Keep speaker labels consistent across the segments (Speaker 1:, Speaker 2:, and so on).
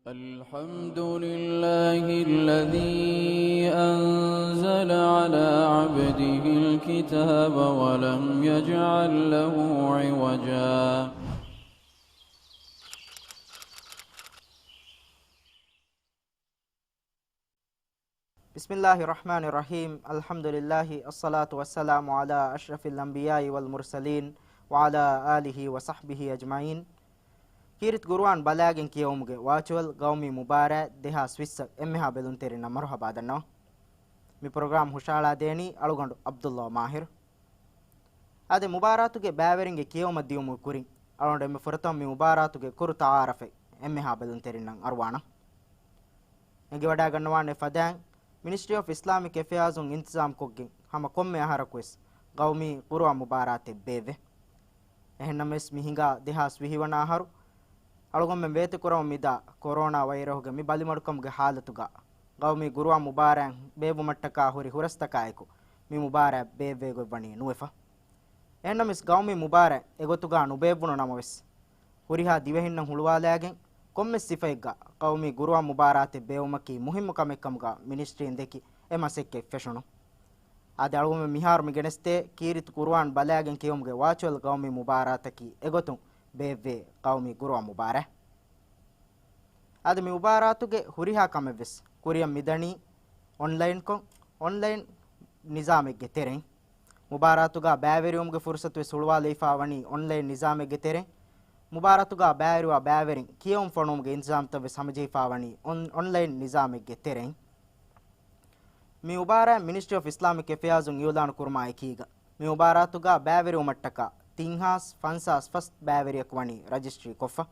Speaker 1: الحمد لله الذي أنزل على عبده الكتاب ولم يجعل له عوجا
Speaker 2: بسم الله الرحمن الرحيم الحمد لله الصلاة والسلام على أشرف الأنبياء والمرسلين وعلى آله وصحبه أجمعين كيرت قروان بلاغن كيومغ واچول قومي مبارا دها سويس امها بلون تيرنا مرحبا دنو مي پروگرام هشالا ديني ألوغندو عبد الله ماهر ade mubaratuge bæveringe kiyoma diumu kurin alonde me furtam mi mubaratuge kuru taarafe emmeha belun terinnan arwana enge wada gannawane fadan Ministry of Islamic Affairs un intizam koggin hama komme aharakwes qawmi qurwa mubarate beve ehnames mihinga dehas wihiwana haru alugomme vete kuram mida corona virus mi balimadukom ge halatuga qawmi qurwa mubaran bevu mattaka huri hurastakaiku mi mubara beve go bani nuefa ehnames qawmi mubara egotuga nubevuno namaves huriha divehinna hulwalagen komme sifaiga qawmi gurwa mubarate beumaki muhimmu kamekkamga ministry indeki emasekke feshono ade alume mihar mi geneste kirit qur'an balagen kiyumge wachol qawmi mubarataki egotun beve qawmi gurwa mubara ade mi mubaratuge huriha kameves kuriyam midani online nizamegge teren mubaratuga bæveriumge fursatu sulwa leifawani online nizamegge teren mubaratuga bæriwa bæverin kiyum fonumge intizam tabe samajifawani online nizamegge teren mi mubara Ministry of Islamic Affairs un yulan kurma ekiga mi mubaratuga bæveri umattaka tinhas fansas first bæveriyak wani registry koffa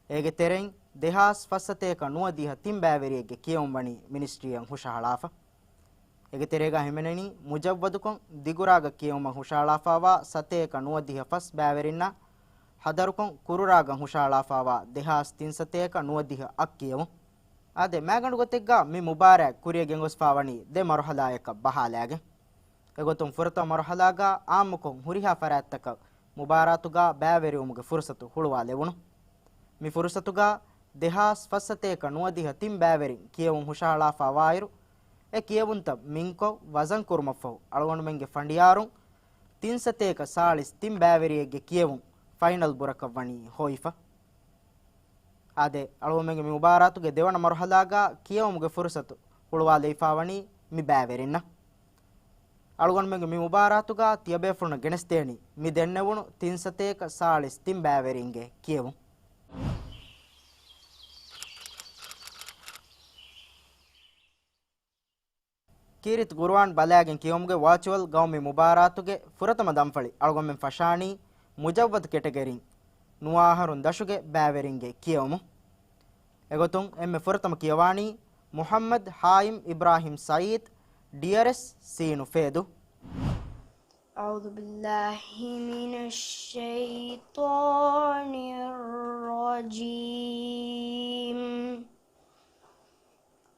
Speaker 2: ege teren dehas fassateka nuadiha tim bæveriyege kiyum wani ministry an hushahalafa ege terega himeneni mujawwadukon diguraga kiyum hushahalafawa sateka nuadiha first bæverinna hadarukon kururagan hushalafawa dehas tinsateka nuadiha akkiyewu ade magandu gotegga mi mubarak kuriye gengos fawani de marhalayaka bahalage egotum furta marhalaga amukon huriha farattaka mubaratuga bæveriumge fursatu hulwa lewunu mi fursatuga dehas fassateka nuadiha tim bæverin kiyewun hushalafawa e kiyewunta minko wazan kurmafu algonu menge fandiyarun tinsateka salis tim bæveriyege kiyewun final burakavani hoifa ade alwomenge mi mubaratuge devana marhalaga kiyawumge fursatu hulwa leifawani mi bæverinna algonmenge mi mubaratuga tiyabefuna genesteni mi dennewunu tinsateka salis tim bæveringe kiyewu kirit qur'an balagen kiyawumge virtual gawmi mubaratuge furatama damfali algonmen fashani mujawwad category nuaharun dashuge bæveringe kiyawmu egotun emme furtama kiyawani Muhammad Haim Ibrahim Said DRS Sinu Fedu
Speaker 3: أعوذ بالله من الشيطان الرجيم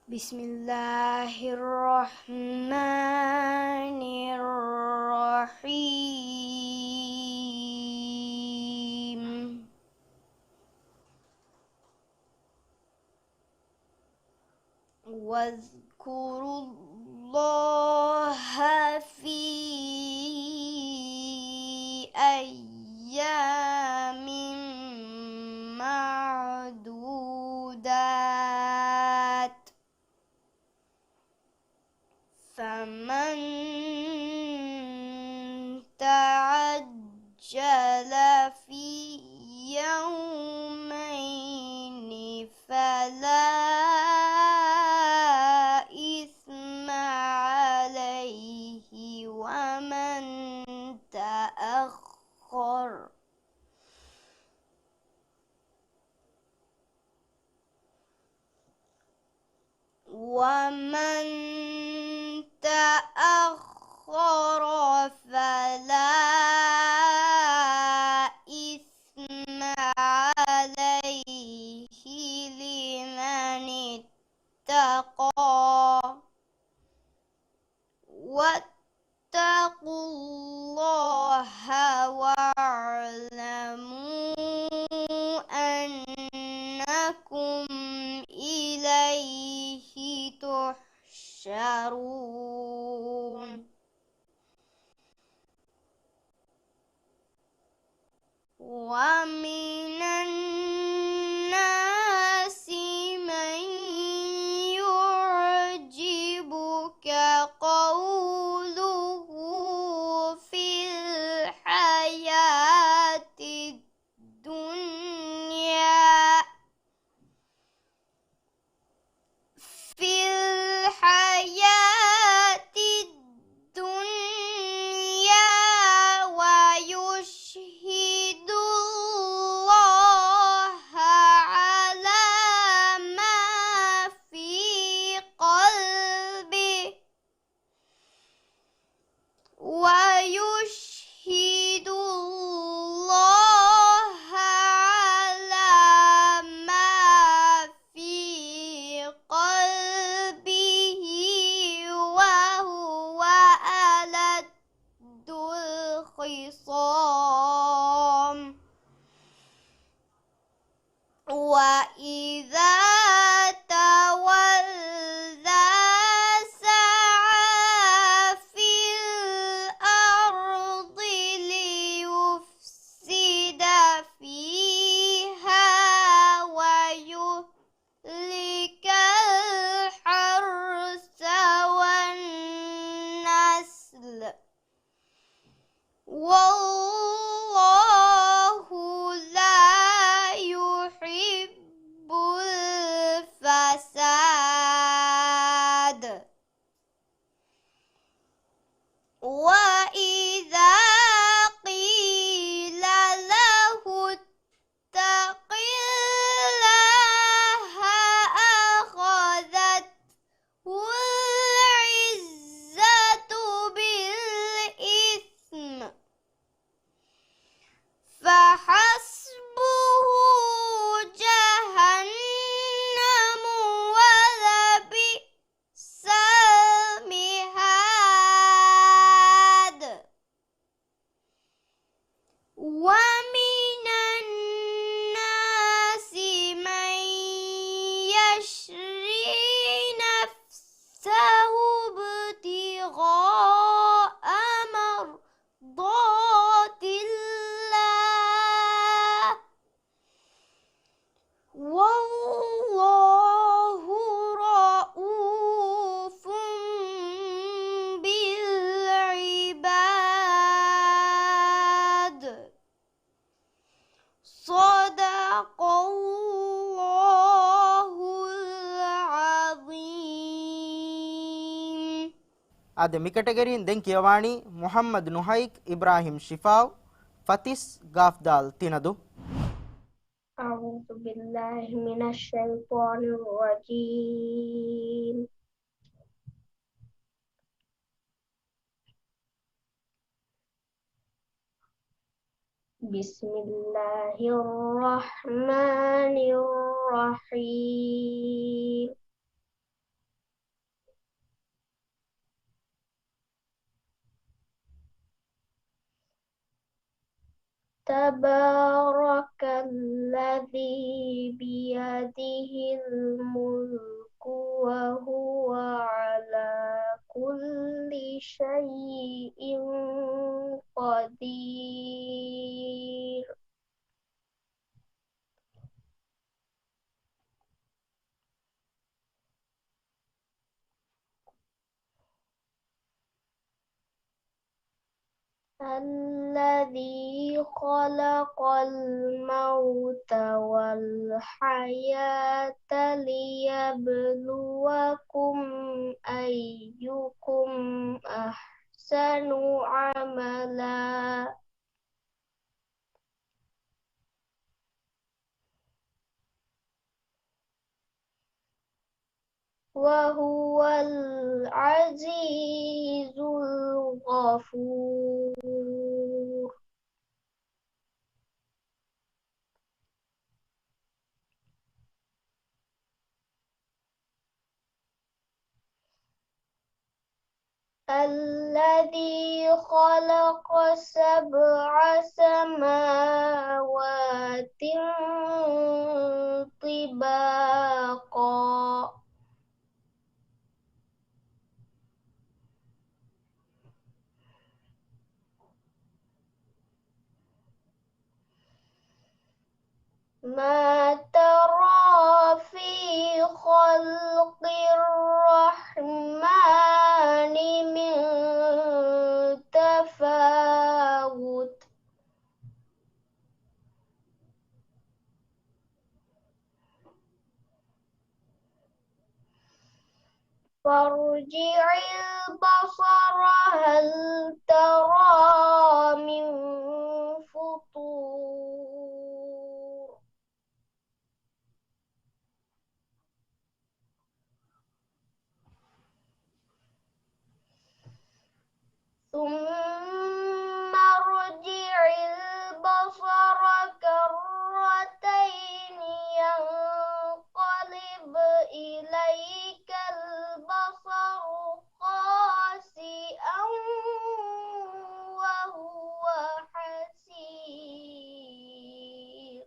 Speaker 3: بسم الله الرحمن الرحيم واذكروا الله في أيام معدودات فمن تعجل في يومين فلا إثم عليه ومن تأخر ومن الناس من يعجبك قوله في الحياة الدنيا ويشهد الله على ما في قلبه ويشهد الله على ما في قلبه وهو ألد الخصام وإذا تولى سعى في الأرض ليفسد فيها ويهلك الحرث والنسل والله لا يحب الفساد وإذا قيل له اتق الله أخذته العزة بالإثم فحسبه جهنم ولبئس المهاد ومن الناس من يشري نفسه ابتغاء مرضات الله والله رؤوف بالعباد صدق الله العظيم.
Speaker 2: ade mikatagerin den kiyawani Muhammad Nuhaik Ibrahim Shifaw Fatis Gafdal Tinadu.
Speaker 4: أعوذ بالله من الشيطان الرجيم. بسم الله الرحمن الرحيم. تبارك الذي بيده الملك وهو على كل شيء قدير. الذي خلق الموت والحياة ليبلوكم أيكم أحسن عملا وهو العزيز الغفور. الذي خلق 7 سماوات طباقا ما ترى في خلق الرحمن من تفاوت فارجع البصر هل ترى من فطور ثم ارجع البصر كرتين ينقلب إليك البصر خاسئا وهو حسير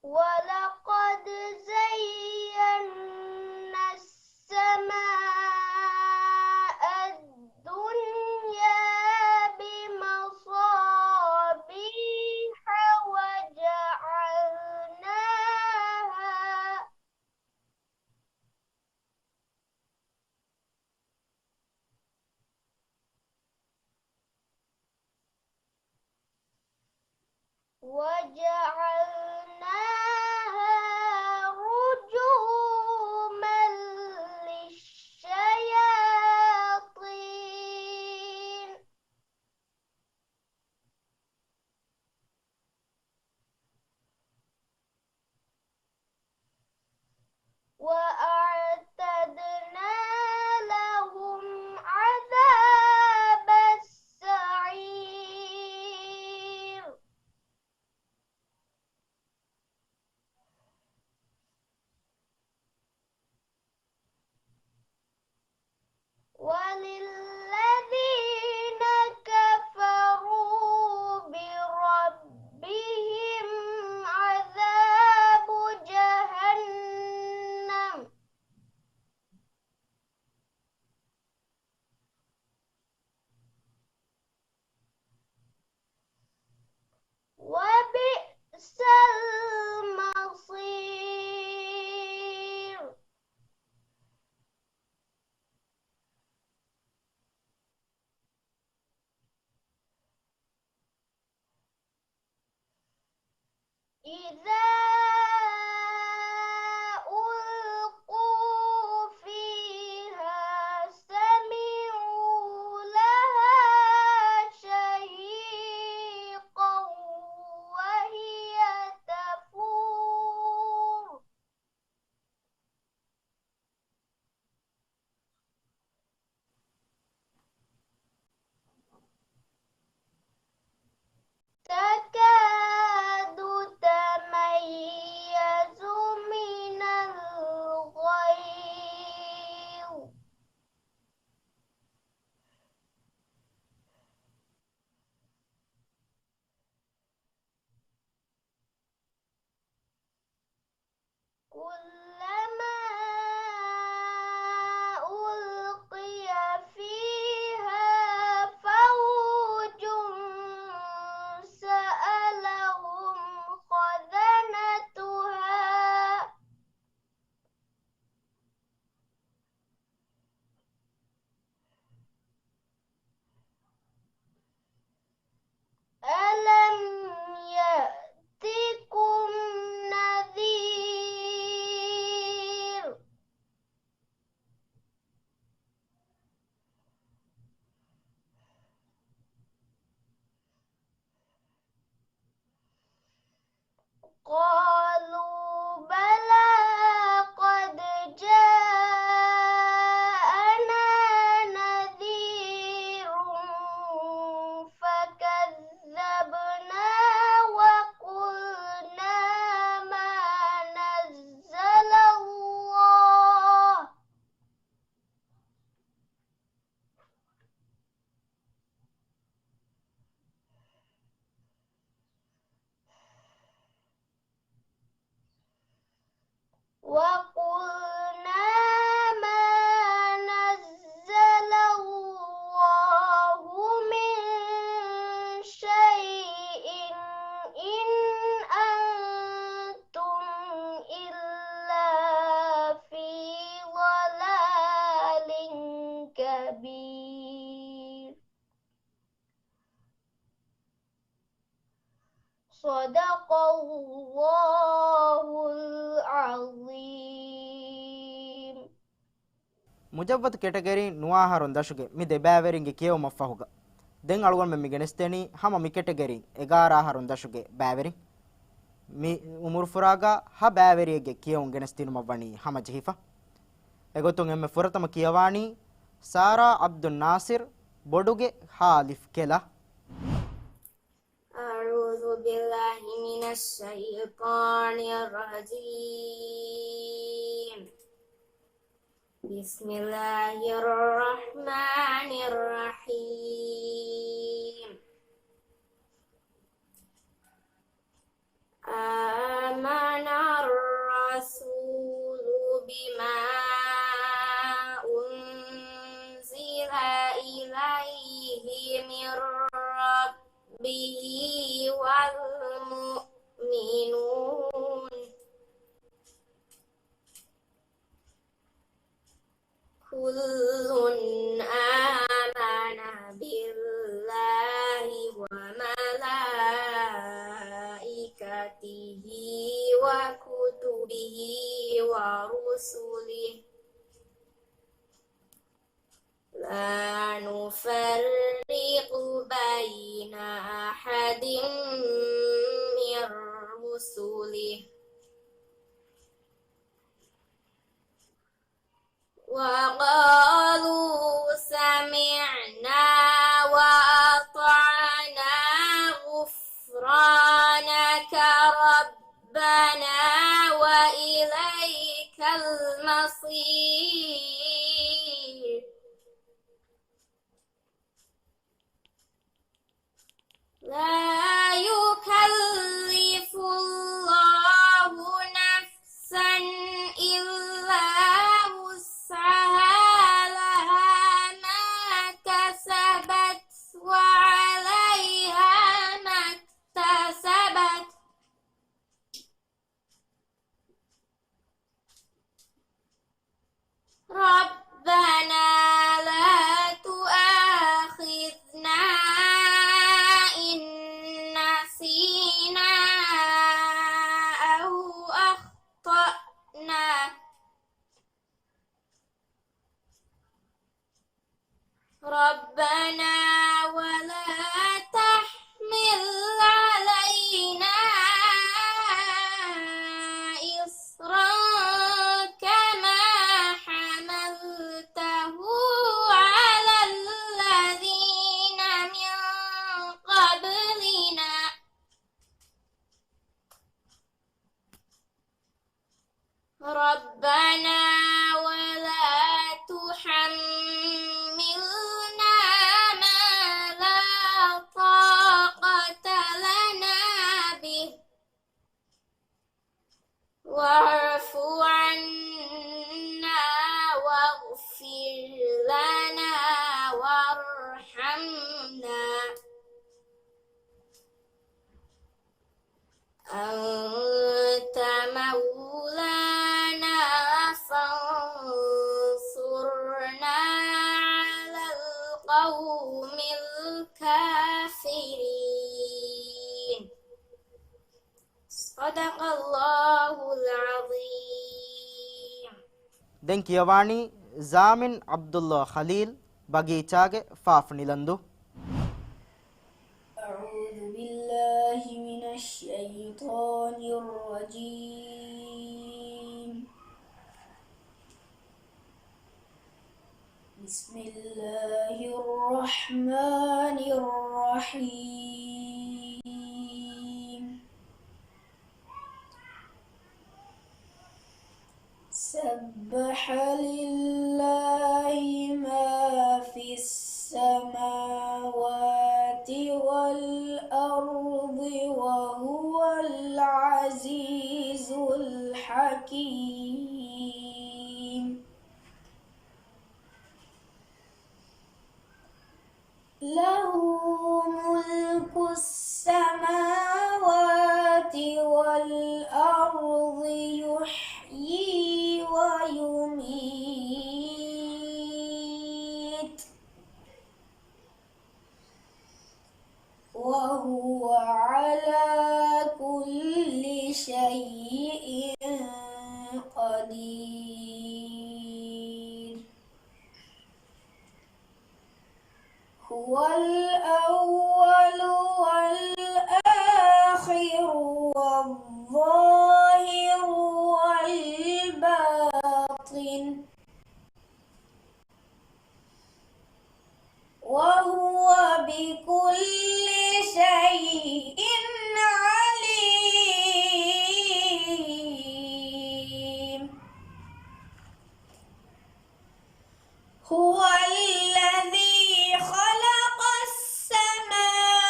Speaker 4: ولقد زينا السماء الدنيا بمصابيح وجعلناها رجوما للشياطين وأعتدنا لهم عذاب السعير وللذين كفروا بربهم عذاب جهنم وبئس المصير إذا ألقوا فيها سمعوا لها شهيقا وهي تفور تكاد تميز من الغيظ كلما ألقي فيها فوج سألهم خزنتها ألم يأتكم نذير الله العظيم.
Speaker 2: ಮುಜವ್ವದ್ ಕೆಟಗರಿ ನುವಾಹರೊನ್ ದಶುಗೆ ಮಿ ದೆಬಾವೆರಿಂಗೆ ಕಿಯವ ಮಫಹುಗ ದೆನ್ ಅಳುಗಣ ಮೆ ಮಿಗೆನೆಸ್ತೇನಿ ಹಮ ಮಿ ಕೆಟಗರಿ 11 ದಶುಗೆ ಬಾವೆರಿ ಮಿ ಉಮುರ್ ಫುರಾಗ ಹ ಬಾವೆರಿಯಗೆ ಕಿಯವುನ್ ಗೆನೆಸ್ತಿನು ಮವಣಿ ಹಮ ಜಹಿಫಾ ಎಗೊತುನ್ ಎಮ್ಮೆ ಫುರತಮ ಕಿಯವಾಣಿ ಸಾರಾ ಅಬ್ದುಲ್ ನಾಸಿರ್ ಬೊಡುಗೆ ಹಾ ಅಲಿಫ್ ಕೆಲ
Speaker 5: أعوذ بالله من الشيطان الرجيم. بسم الله الرحمن الرحيم. آمن الرسول بما أنزل إليه من ربه والمؤمنون كل آمن بالله وملائكته وكتبه ورسله لا نفرق بين أحد من رسله وقالوا سمعنا وأطعنا غفرانك ربنا وإليك المصير لا يكلف الله نفسا إلا وسعها لها ما كسبت وعليها ما اكتسبت ربنا لا تؤاخذنا إن نسينا أو أخطأنا ربنا ولا تحمل علينا إصرا كما حملته على الذين من قبلنا ربنا ولا تحملنا ما لا طاقة لنا به واعف عنا واغفر لنا وارحمنا أنت مولانا فانصرنا على القوم الكافرين صدق الله العظيم.
Speaker 2: ದೆನ್ ಕಿಯವಾಣಿ ಜಾಮಿನ್ ಅಬ್ದುಲ್ಲಾ ಖಲೀಲ್ ಬಗೀಚಾಗೆ ಫಾಫ್ ನಿಲಂದು
Speaker 5: أعوذ بالله من الشيطان الرجيم. بسم الله الرحمن الرحيم. سبح لله ما في السماوات والأرض وهو العزيز الحكيم. له ملك السماوات والأرض يحيي ويميت وهو على كل شيء قدير هو الأول والآخر والظاهر والباطن وهو بكل شيء عليم هو الذي خلق السماوات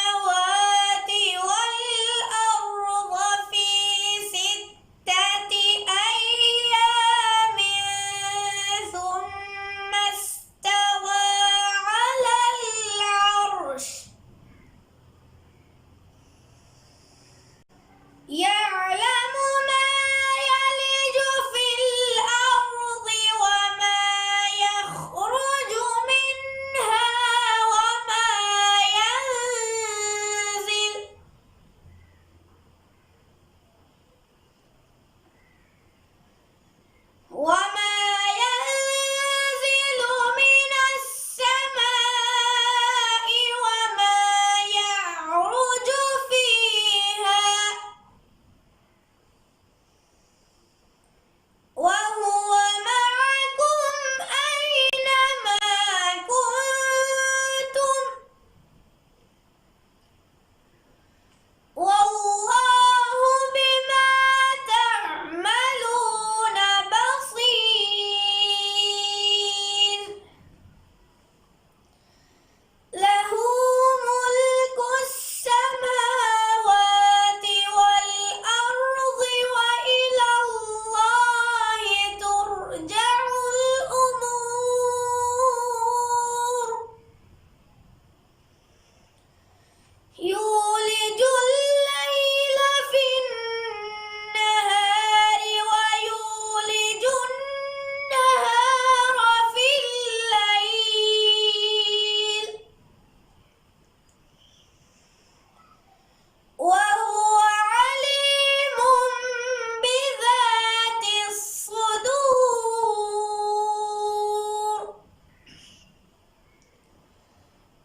Speaker 5: والأرض في 6 أيام ثم استوى على العرش يعلم ما يلج في الأرض وما يخرج منها وما ينزل من السماء وما يعرج فيها وهو معكم أينما كنتم والله بما تعملون بصير له ملك السماوات والأرض وإلى الله ترجع الأمور يولج الليل في النهار ويولج النهار في الليل وهو عليم بذات الصدور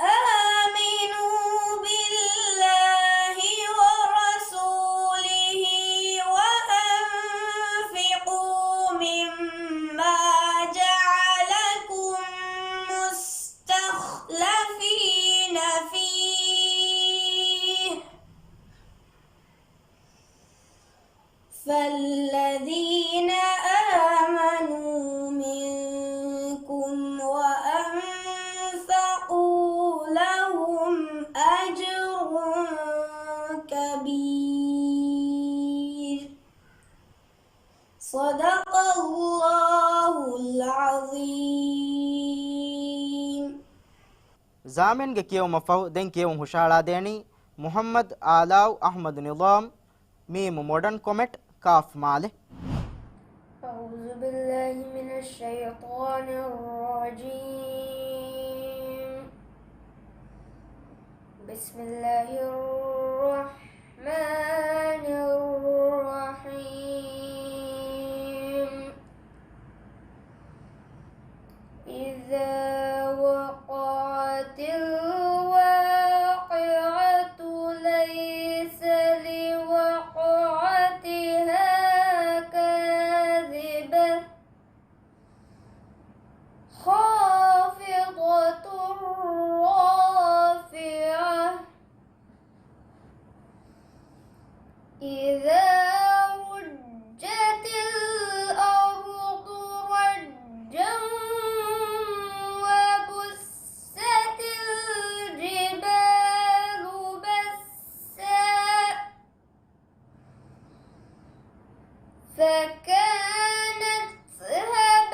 Speaker 5: آمنوا بالله ورسوله وأنفقوا مما جعلكم مستخلفين فيه فالذين آمنوا منكم وأنفقوا لهم أجر كبير صدق الله العظيم
Speaker 2: زامن ಗೆ ಕಿಯೋ ಮಫೌ ದೆನ್ ಕಿಯೋ ಹುಷಾಳಾ ದೇನಿ ಮುಹಮ್ಮದ್ ಆಲಾವ್ ಅಹ್ಮದ್ ನಿಜಾಮ್ ಮೀಮ್ ಮಾಡರ್ನ್ ಕಾಮೆಟ್ ಕಾಫ್ ಮಾಲೆ
Speaker 5: أعوذ بالله من الشيطان الرجيم بسم الله الرحمن الرحيم إذا وقعت الواقعة ليس لوقعتها كاذبة خافضة رافعة إذا رجت الأرض رجا وبست الجبال بسا فكانت هباء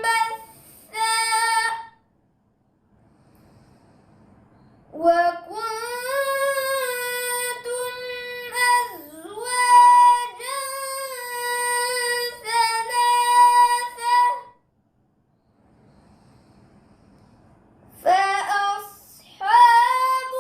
Speaker 5: منبثا وكنتم أزواجا ثلاثة فأصحاب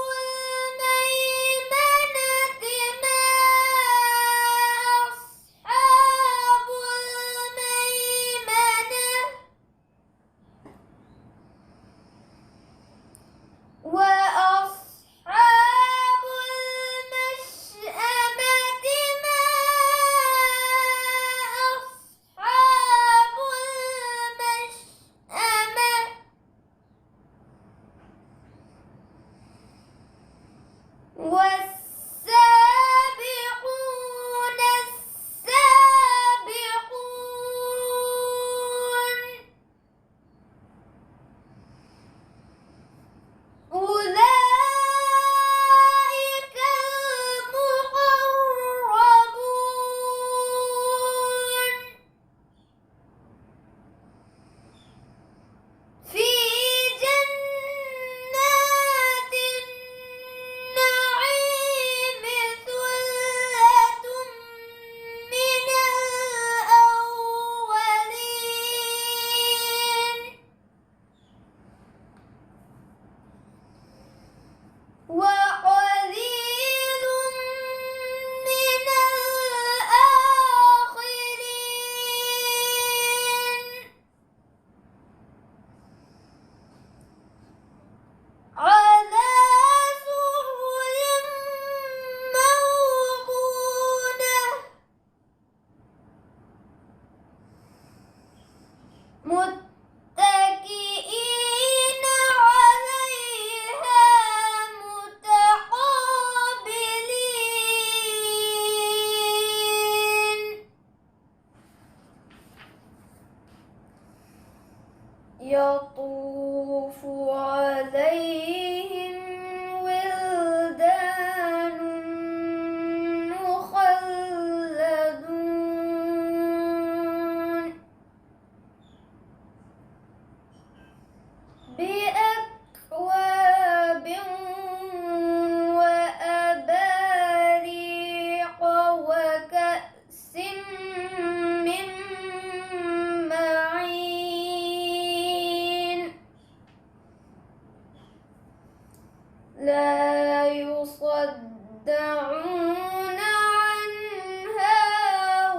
Speaker 5: يصدعون عنها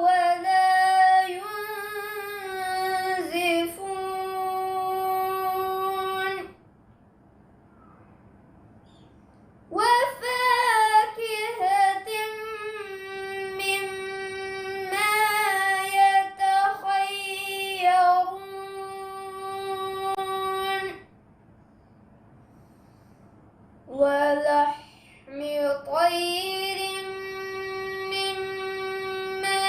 Speaker 5: ولا ينزفون وفاكهة مما يتخيرون ولحم طير مما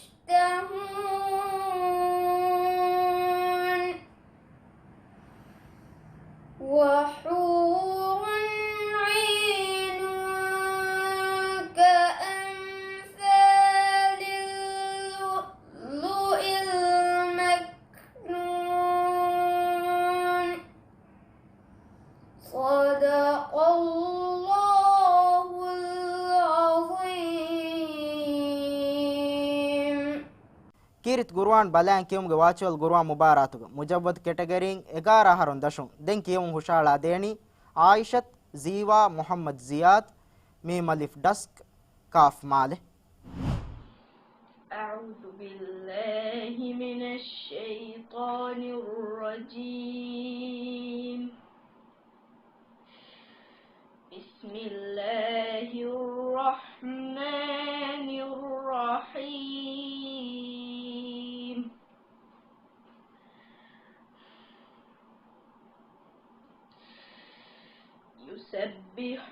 Speaker 5: يشتهون وحور عين كأمثال اللؤلؤ المكنون صدق الله العظيم.
Speaker 2: ಕೀರಿತ್ ಗುರ್ವಾನ್ ಬಲಾನ್ ಕಿಯಂಗೆ ವಾಚುವಲ್ ಗುರ್ವಾನ್ ಮುಬಾರಾತುಗ ಮುಜವ್ವದ್ ಕೆಟಗರಿನ್ 11 ಹರೊನ್ ದಶುನ್ ದೆನ್ ಕಿಯಂ ಹುಷಾಳಾ ದೇಣಿ ಆಯಿಷತ್ ಝೀವಾ ಮುಹಮ್ಮದ್ ಜಿಯಾದ್ ಮೀಮ್ ಅಲಿಫ್ ಡಸ್ಕ್ ಕಾಫ್ ಮಾಲೆ.
Speaker 6: أعوذ بالله من الشيطان الرجيم. بسم الله الرحمن الرحيم. يسبح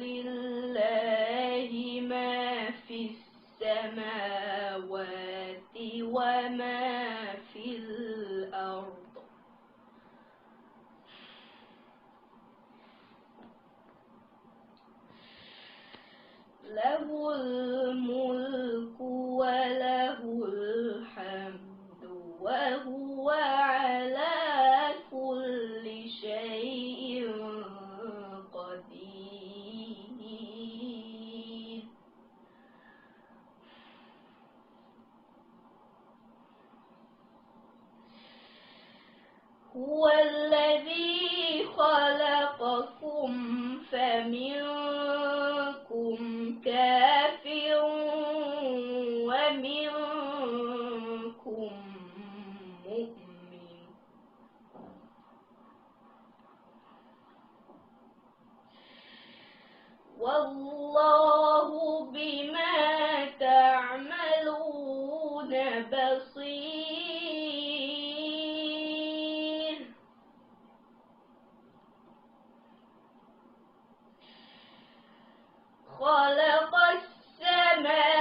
Speaker 6: لله ما في السماوات وما في الأرض له الملك وله الحمد وهو على كل شيء قدير. هو الذي خلقكم فمنكم كافر ومنكم مؤمن والله بما تعملون بصير. خلق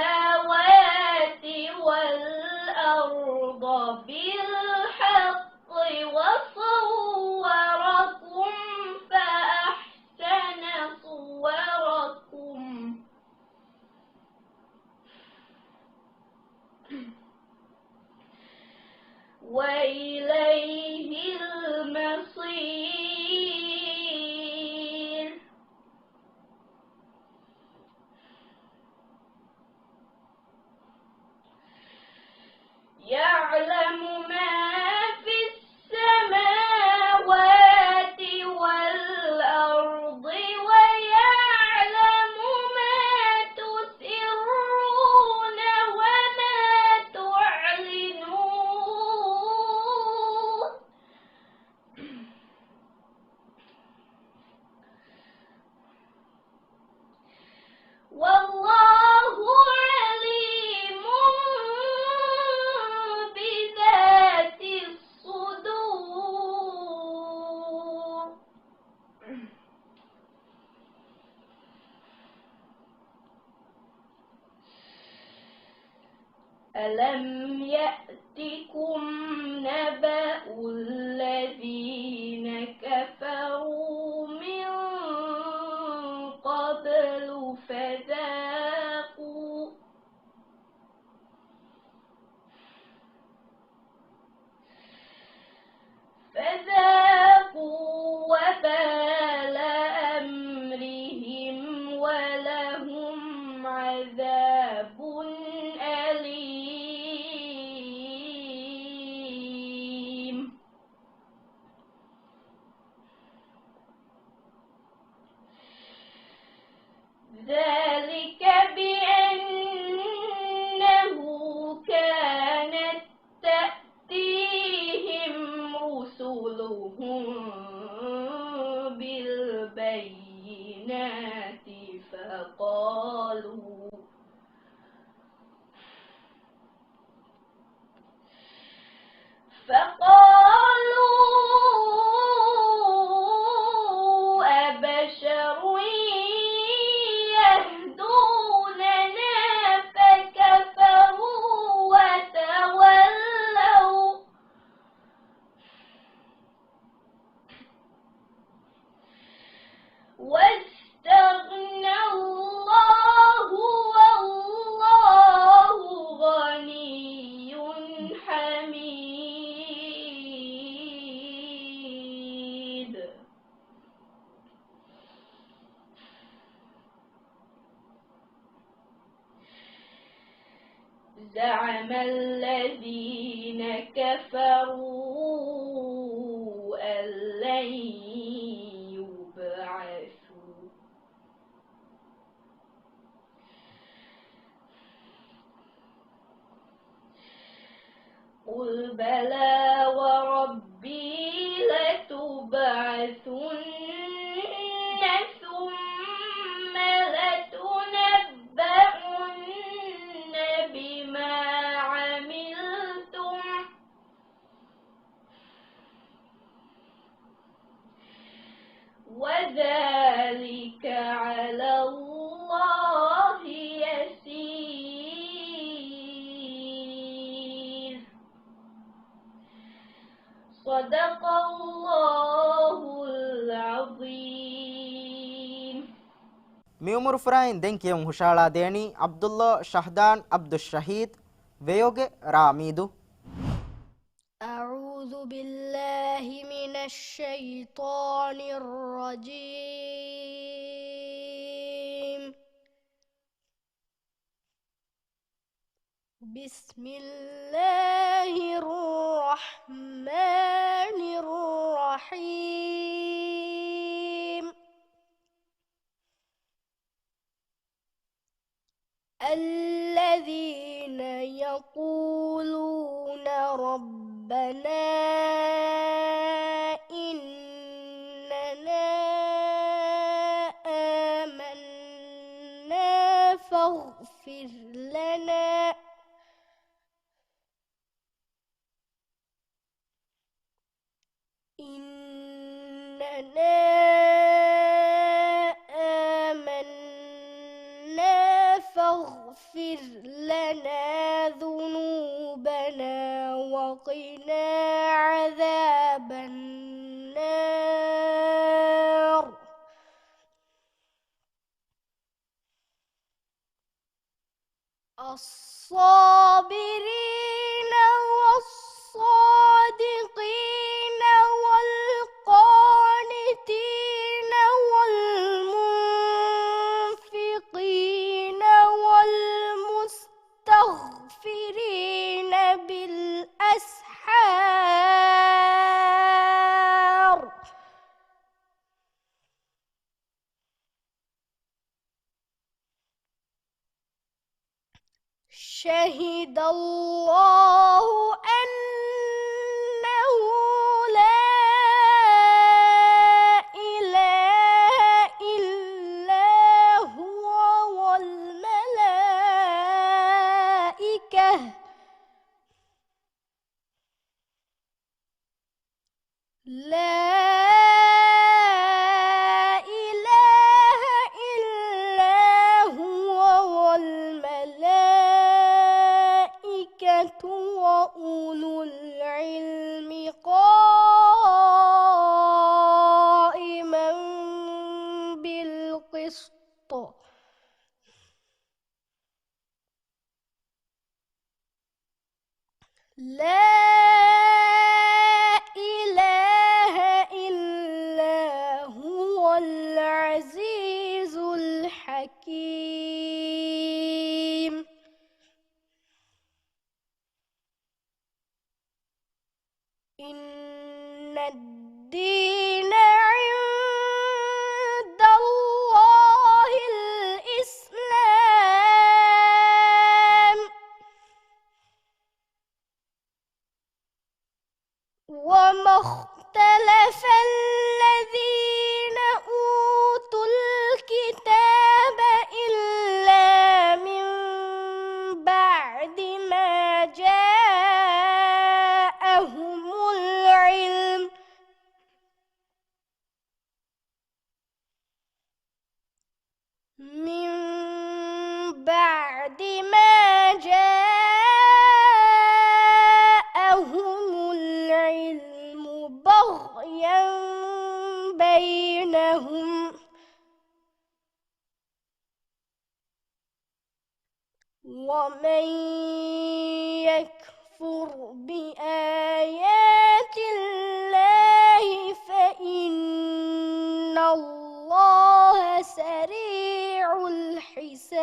Speaker 6: السماوات والأرض بالحق وصوركم فأحسن صوركم وإليه المصير. يعلم ما في السماوات والأرض ويعلم ما تسرون وما تعلنون والله عليم بذات الصدور. ألم يأتكم نبأ الذين كفروا من قبل فذاقوا وبال أمرهم ولهم عذاب أليم. ذلك بأنه كانت تأتيهم رسلهم بالبينات فقالوا أبشر يهدوننا فكفروا وتولوا واستغنى الله والله غني حميد. زعم الذين كفروا أن لن يبعثوا قل بلى وربي لتبعثن ثم لتنبؤن بما عملتم وذلك على الله يسير. صدق الله العظيم.
Speaker 2: mi umur furain den kiyum hushala deni Abdullah Shahdan Abdul Shahid veyoge ramidu.
Speaker 7: أعوذ بالله من الشيطان الرجيم. بسم الله الرحمن الرحيم. الذين يقولون ربنا إننا آمنا فاغفر لنا إننا آمنا فاغفر لنا ذنوبنا وقنا عذاب النار. الصابرين والصادقين والقانتين والمنفقين والمستغفرين بالأسحار. شهد الله أنه لا إله إلا هو والملائكة لا إله إلا هو والملائكة وأولو العلم قائما بالقسط. لا إله إلا هو العزيز الحكيم. إن الدين عند الله من بعد ما جاءهم العلم بغيا بينهم ومن يكفر بآيات الله فإن الله سريع الحساب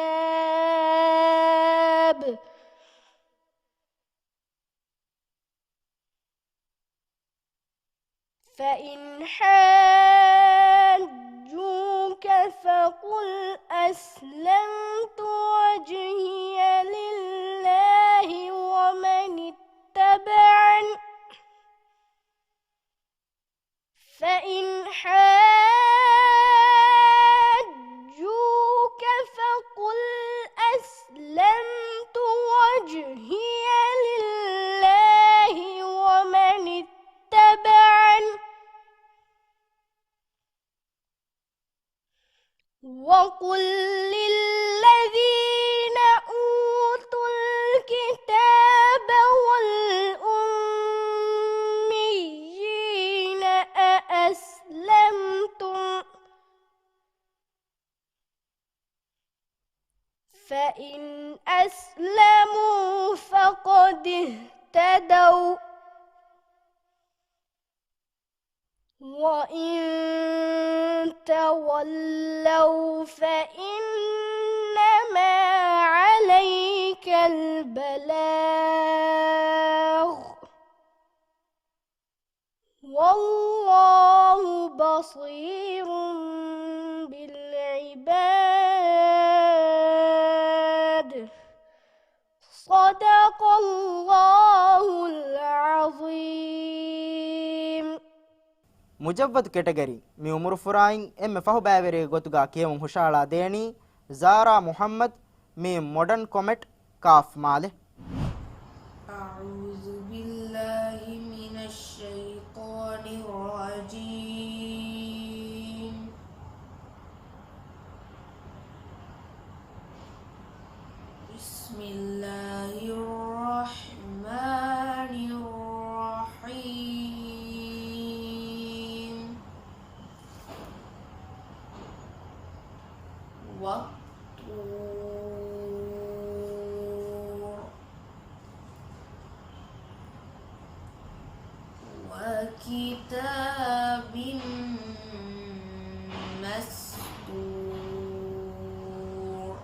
Speaker 7: فإن حاجوك فقل أسلمت وجهي لله ومن اتبعني فإن حاجوك فقل أسلمت وجهي لله ومن اتبعني وقل للذين أوتوا الكتاب والأميين أأسلمتم فإن أسلموا فقد اهتدوا وإن تولوا فإنما عليك البلاغ والله بصير بالعباد صدق الله العظيم
Speaker 2: ಮುಜವ್ವದ್ ಕೆಟಗರಿ ಮಿ ಉಮರು ಫುರಾಯಿನ್ ಎಮ್ಮೆ ಫಹು ಬ್ಯಾವೆರೆ ಗೊತುಗಾ ಕೇವಂ ಹುಷಾಳಾ ದೇಣಿ ಝಾರಾ ಮುಹಮ್ಮದ್ ಮಿ ಮಾಡರ್ನ್ ಕಾಮೆಟ್ ಕಾಫ್ ಮಾಲೆ
Speaker 5: أعوذ بالله من الشيطان الرجيم بسم الله الرحمن الرحيم والطور وكتاب مسطور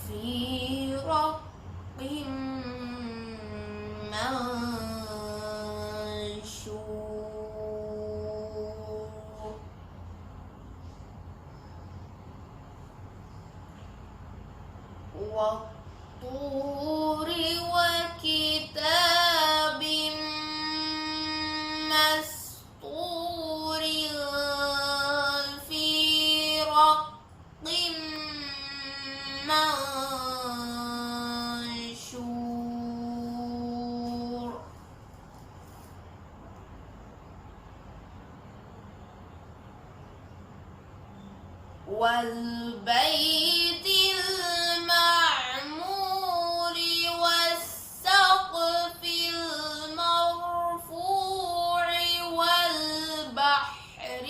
Speaker 5: في رق منشور والطور وكتاب مسطور في رق منشور والبيت المعمور والسقف المرفوع والبحر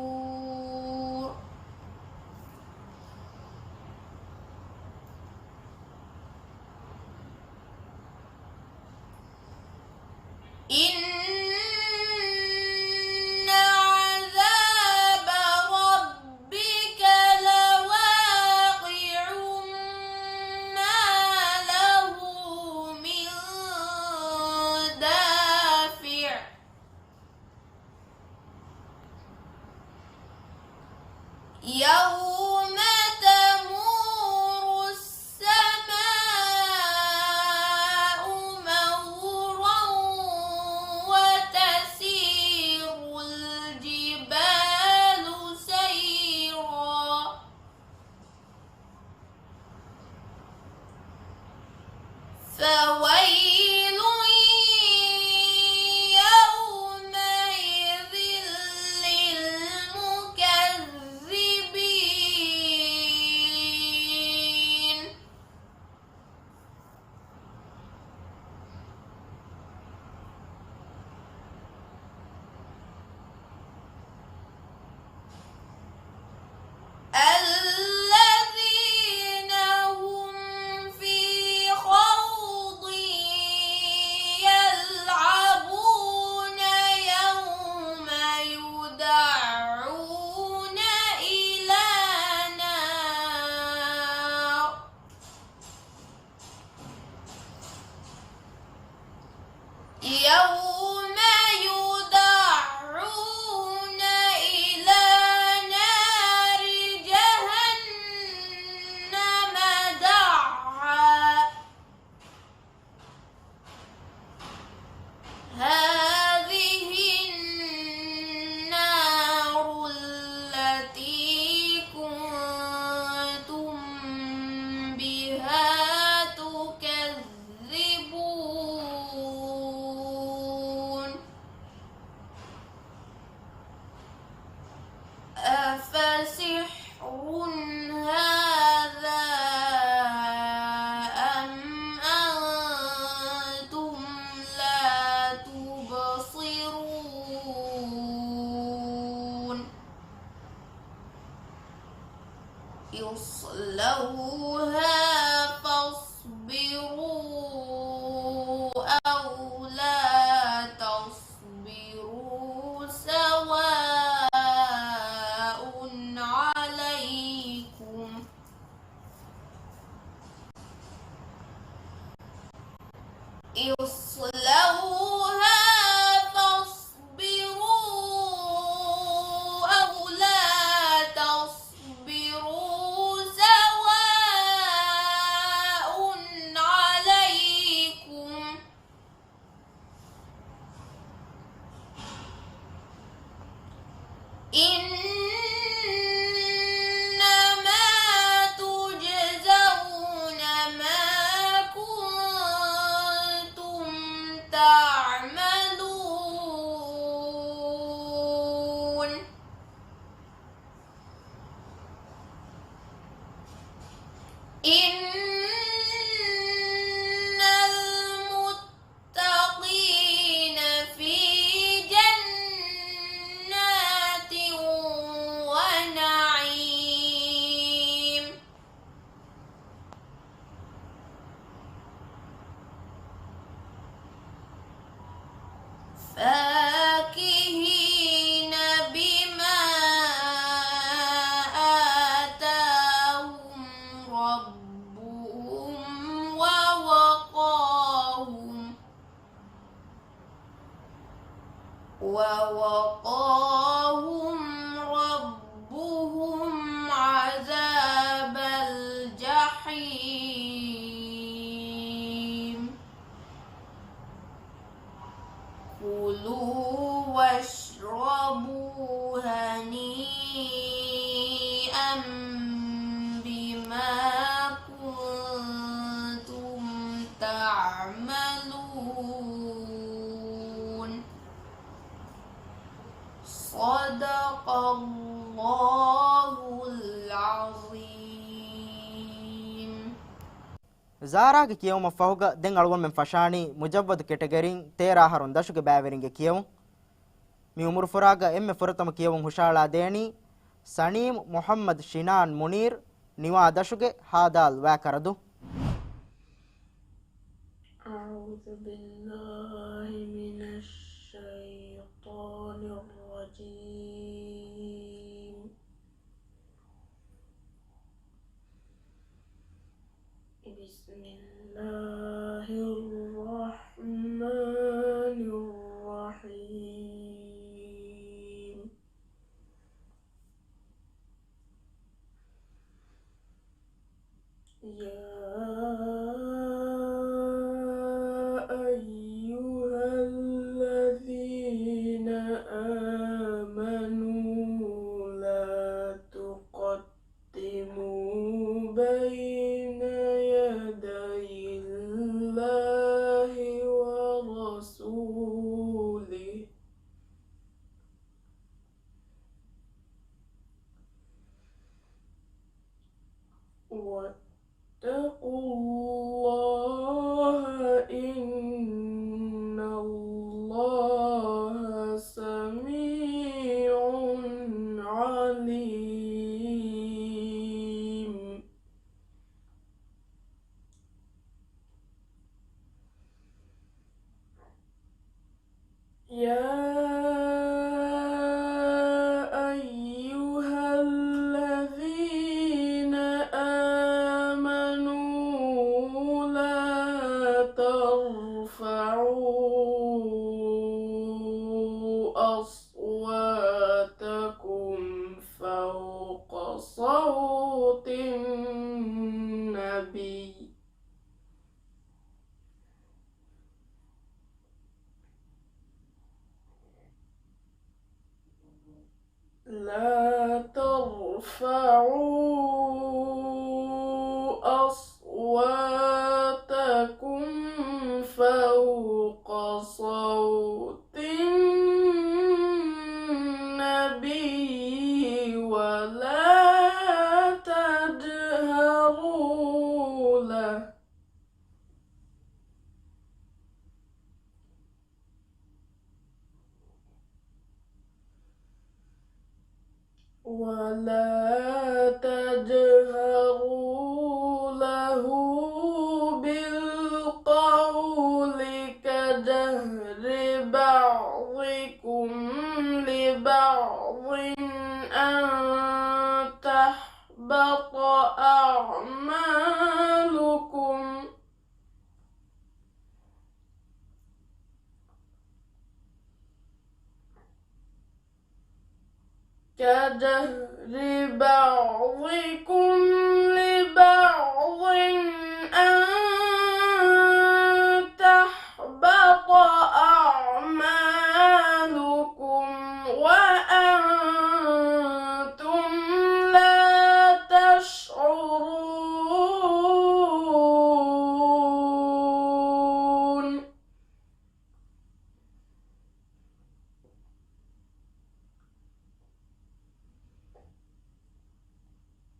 Speaker 5: المسجور إن عذاب ربك لواقع ما له من دافع يوم تمور السماء مورا وتسير الجبال سيرا فويل يومئذ اصلوها فاصبروا أو لا تصبروا سواء عليكم اصلوها فاصبروا أو لا تصبروا سواء عليكم إنما تجزون ما كنتم تعملون إن المتقين في جنات ونعيم فاكهين بما آتاهم ربهم ووقاهم ربهم عذاب الجحيم كلوا واشربوا هنيئا بما كنتم تعملون صدق الله العظيم
Speaker 2: زاراගේ කියවම ෆහුග දෙන් අලුවන් මෙන් ෆෂානි මුජව්වද් කැටගරින් 13 හරුන් දශුගේ බෑවරින්ගේ කියවම් මි උමර් ෆුරාග එම්මෙ ෆුරතම කියවම් හුෂාලා දේනි සනීම් මුහම්මද් ෂිනාන් මුනීර් නිවා දශුගේ හාදාල් වෑකරදු
Speaker 6: أعوذ بالله من الشيطان الرجيم بسم الله الرحمن الرحيم يا أيها الذين آمنوا لا تقدموا بين يدي الله ورسوله واتقوا الله إن الله سميع عليم يا أيها الذين آمنوا لا ترفعوا أصواتكم فوق صوت النبي لا ترفعوا أصواتكم فوق صوت النبي ولا تجهروا له ولا تجهروا تحبط أعمالكم كدهر بعضكم لبعض أن تحبط أعمالكم وأنتم لا تشعرون.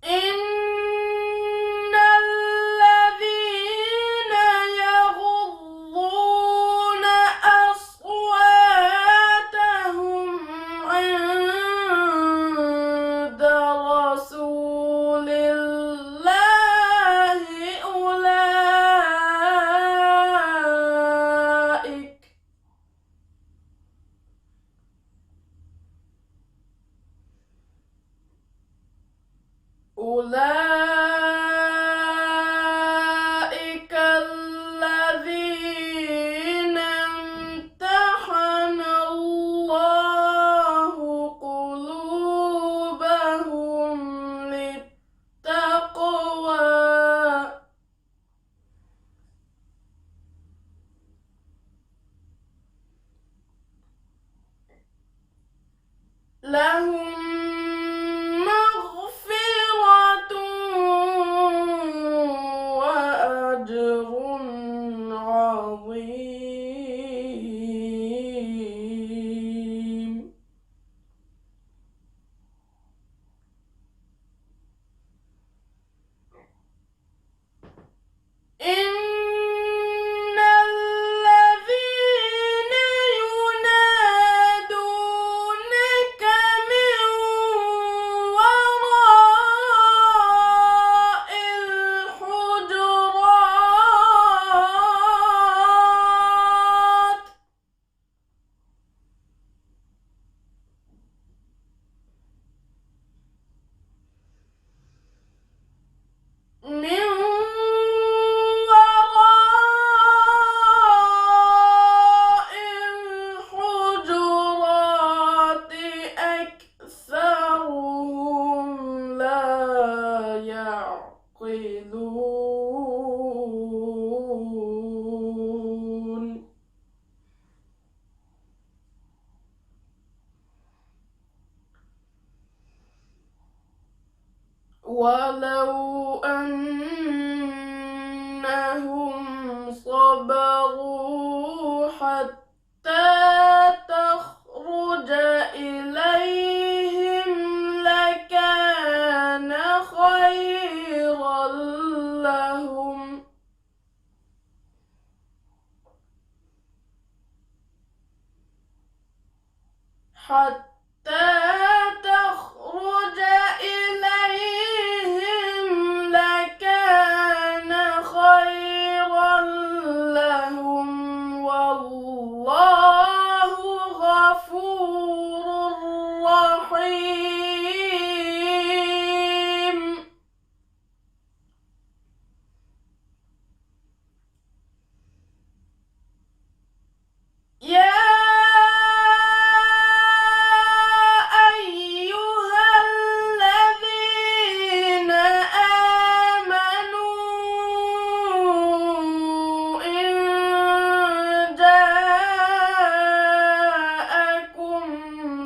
Speaker 6: إن الذين يغضون أصواتهم عند رسول الله أولئك الذين امتحن الله قلوبهم للتقوى لهم مغفرة وأجر عظيم. إن الذين ينادونك من وراء الحجرات من وراء الحجرات أكثرهم لا يعقلون. ولو أنهم صبروا حتى تخرج إليهم لكان خيرا لهم حتى تخرج إليهم لكان خيرا لهم والله غفور رحيم. يا أيها الذين آمنوا إن جاءكم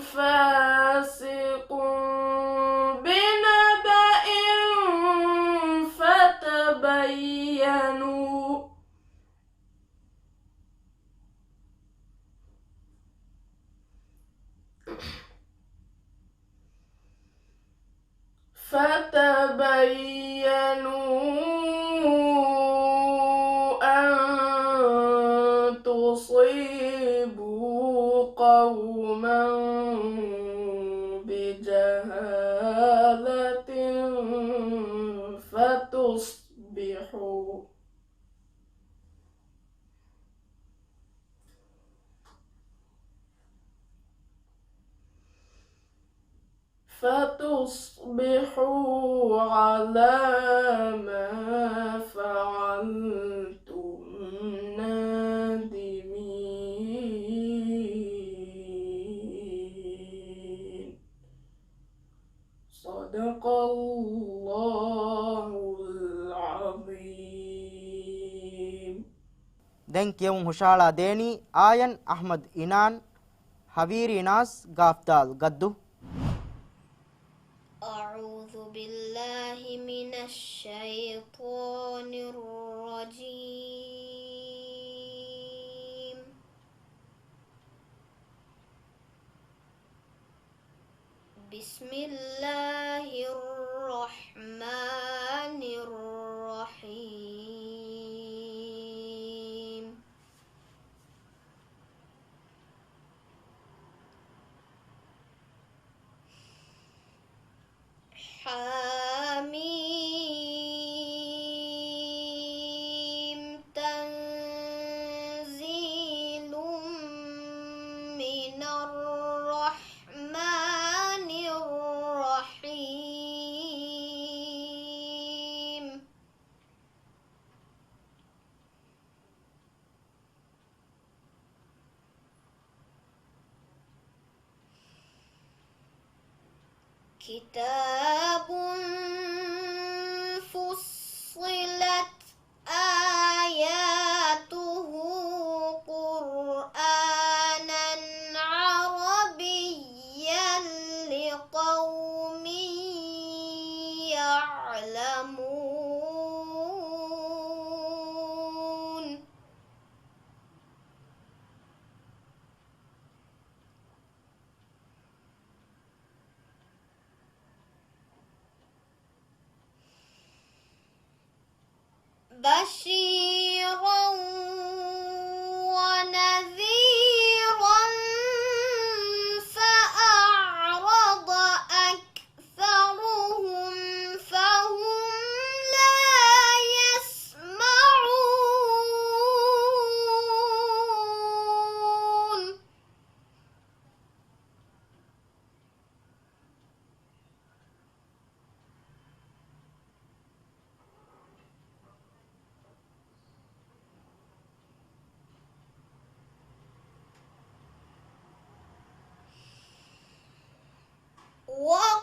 Speaker 6: فاسق بنبأ فتبينوا أن تصيبوا قوما بجهالة فتصبحوا على ما فعلتم نادمين. صدق الله العظيم.
Speaker 2: දැන් කියමු හුෂාලා දේනි ආයන් අහ්මද් ඉනාන් හවීරි ඉනාස් ගාෆ්දාල් ගද්දු.
Speaker 3: أعوذ بالله من الشيطان الرجيم. بسم الله الرحمن الرحيم. حميم تنزيل من الرحمن الرحيم. كتاب فصلت آياته قرآنا عربيا لقوم يعلمون. بشيرا ونذيرا فأعرض أكثرهم فهم لا يسمعون.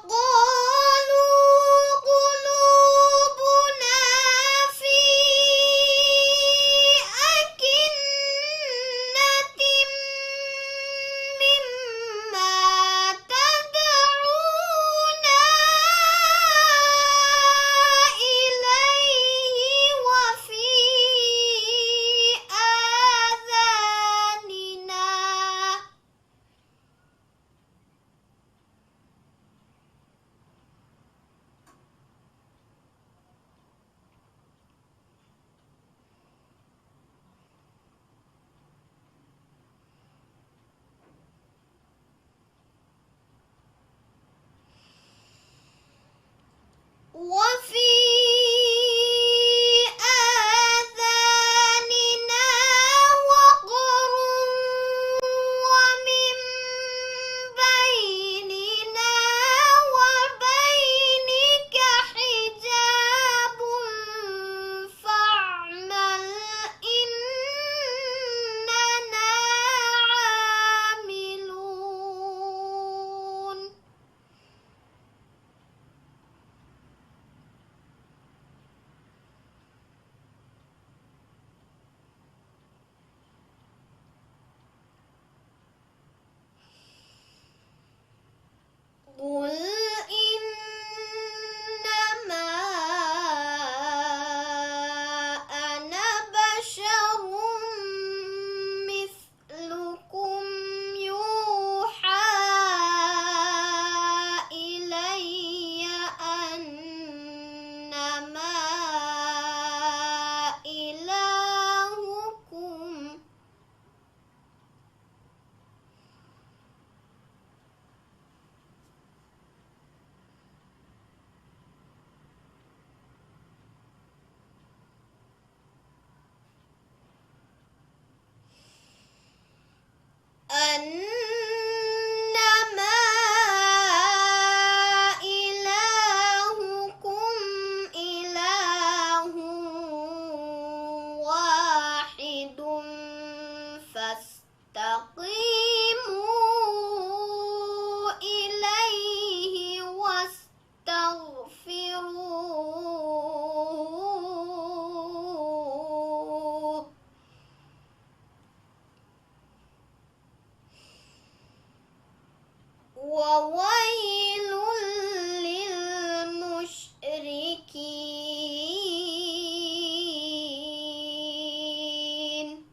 Speaker 3: وقالوا قلوبنا في أكنة مما تدعونا إليه وفي آذاننا وفي آذاننا وقر ومن بيننا وبينك حجاب فاعمل إننا عاملون. قل إنما أنا بشر مثلكم يوحى إلي أنما إلهكم إليه واستغفروه وويل للمشركين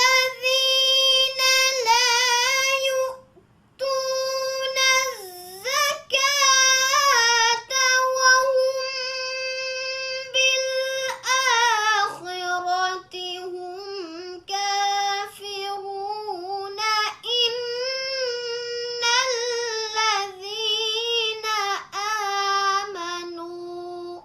Speaker 3: الذين لا يؤتون الزكاة وهم بالآخرة هم كافرون إن الذين آمنوا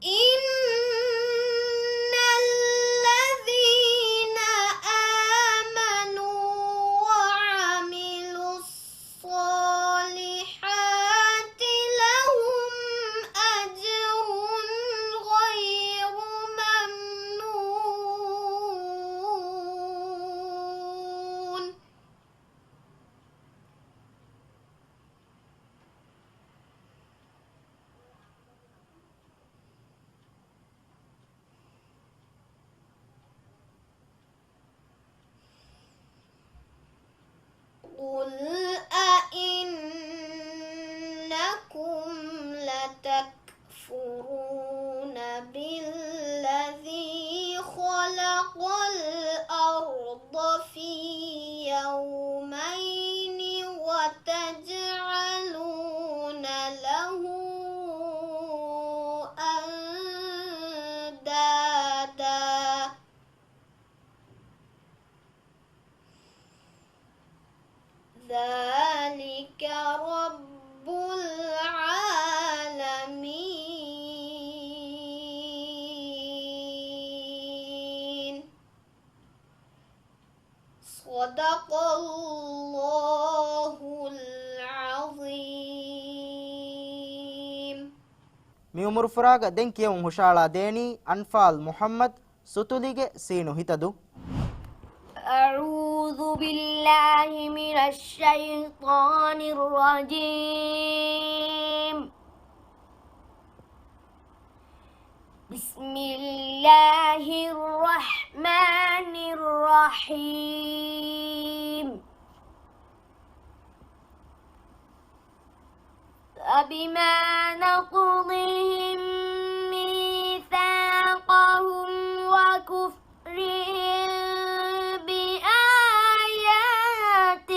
Speaker 3: إن الذين آمنوا وعملوا الصالحات لهم أجر غير ممنون قل أئنكم لتكفرون بالذي خلق الأرض في يومين وتجعلون له أندادا ذلك رب العالمين صدق الله العظيم
Speaker 2: mi umur furaga den kiyum hushala deni anfal muhammad sutulige sinu hitadu
Speaker 7: أعوذ بالله من الشيطان الرجيم بسم الله الرحمن الرحيم فبما نقضهم ميثاقهم وكفرهم بآيات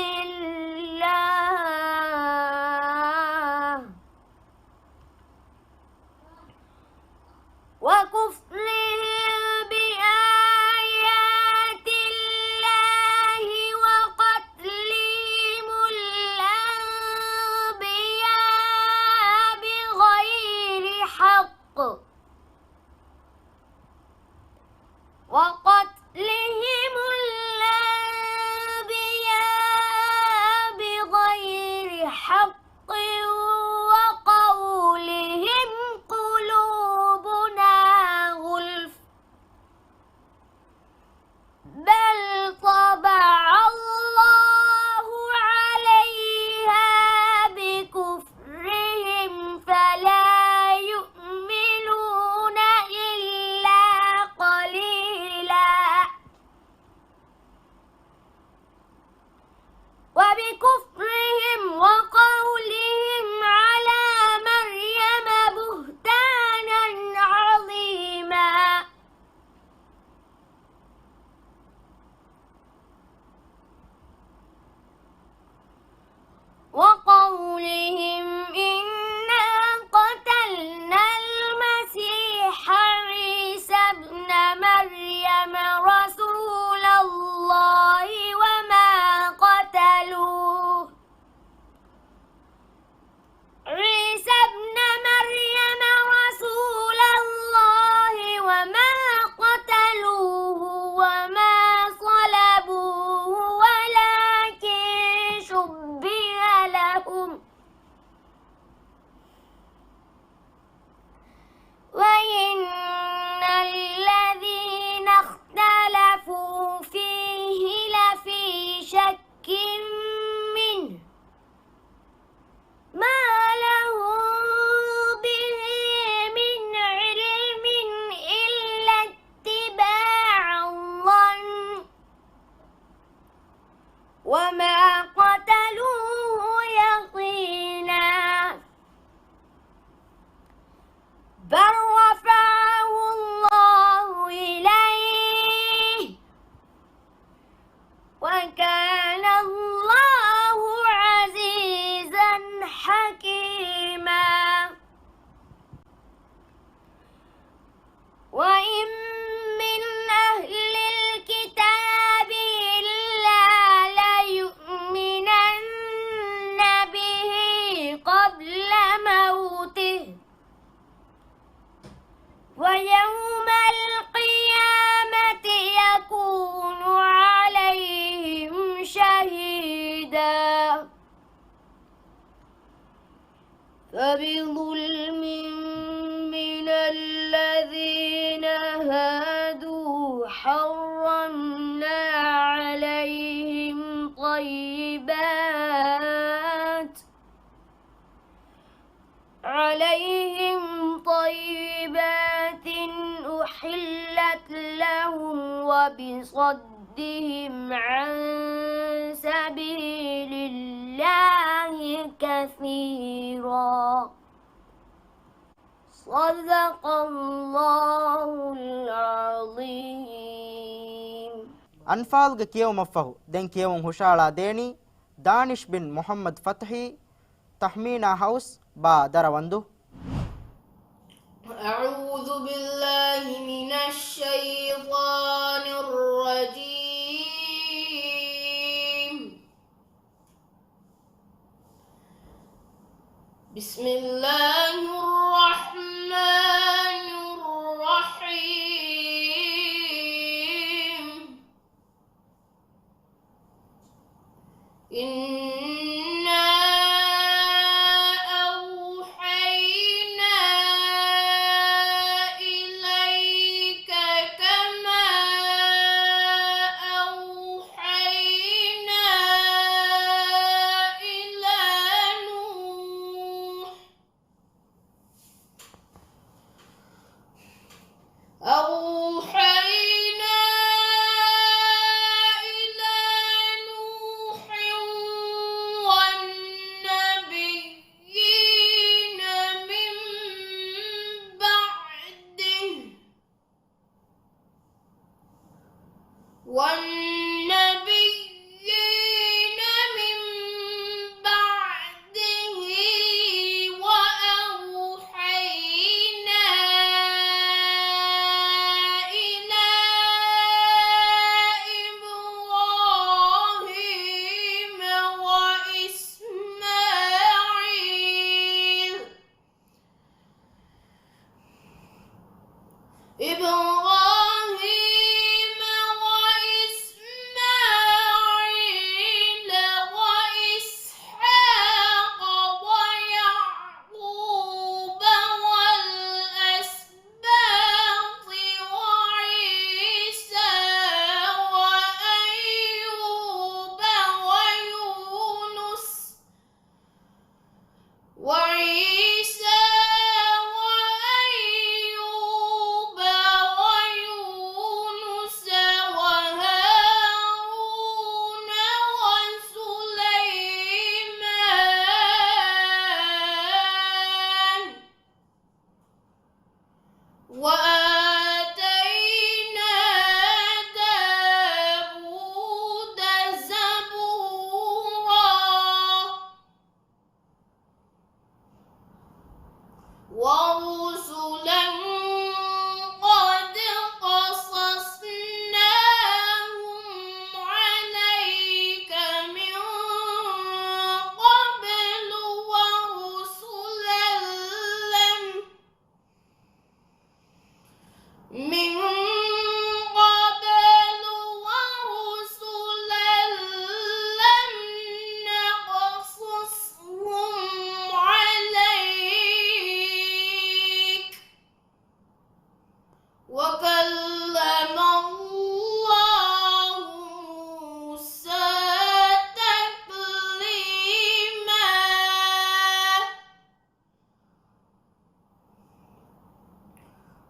Speaker 7: الله وقتلهم الأنبياء بغير ويوم القيامة يكون عليهم شهيدا فبظلم من الذين هادوا حرمنا عليهم طيبات أحلت لهم وبصدهم عن سبيل الله كثيرا صدق الله العظيم.
Speaker 2: أنفال كيوم فهو دين كيوم هشالا ديني دانش بن محمد فتحي تحمينا هاوس با دروندو.
Speaker 5: أعوذ بالله من الشيطان الرجيم. بسم الله الرحمن الرحيم. إنا أوحينا إليك كما أوحينا إلى نوح والنبيين من بعده وأوحينا إلى إبراهيم وإسماعيل وإسحاق ويعقوب والأسباط وعيسى وأيوب ويونس وهارون وسليمان وآتينا داود زبورا ورسلا قد قصصناهم عليك من قبل ورسلا لم نقصصهم عليك وكلم الله موسى تكليما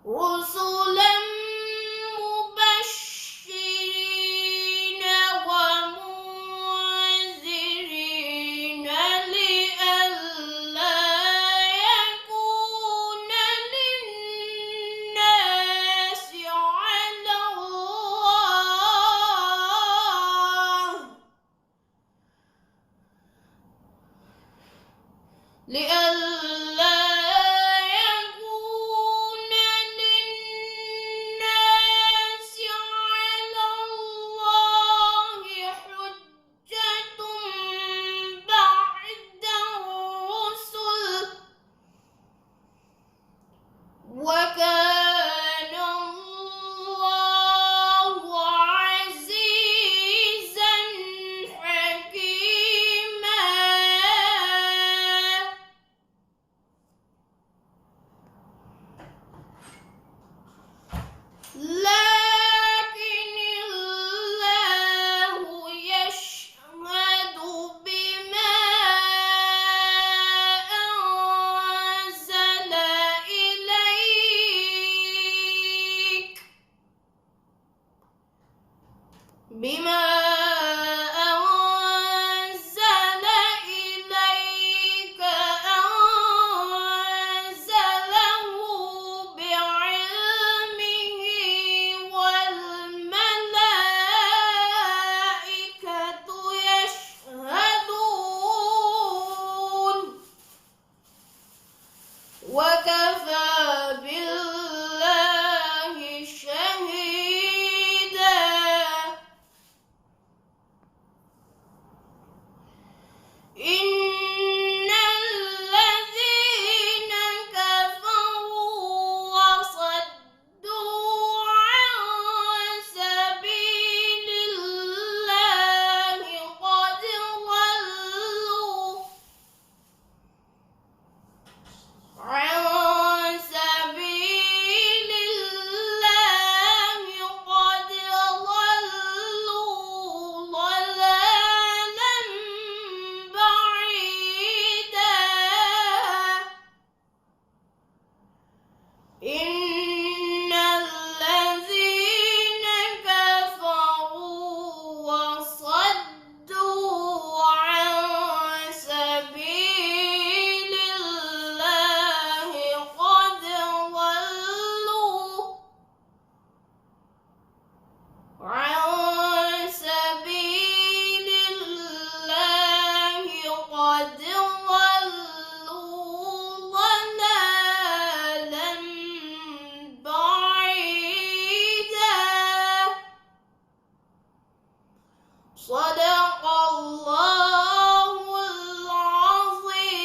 Speaker 5: رسلا مبشرين ومنذرين لئلا يكون للناس على الله حجة بعد الرسل وكان ضلوا ضلالا بعيدا. صدق الله العظيم.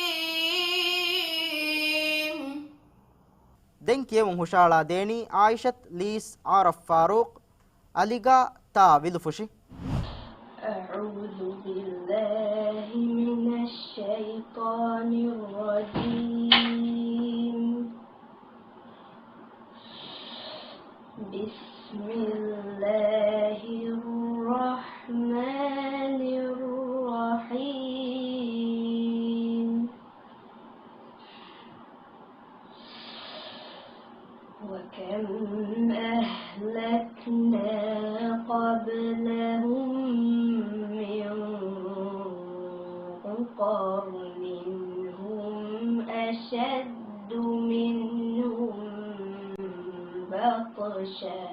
Speaker 2: den kiyevun hushala deni Aishat Lis Araf Faruq Aliga ta vilufushi.
Speaker 6: أعوذ بالله من الشيطان الرجيم. بسم الله الرحمن الرحيم. وكم أهلكنا قبلهم من قرن هم أشد منهم بطشا.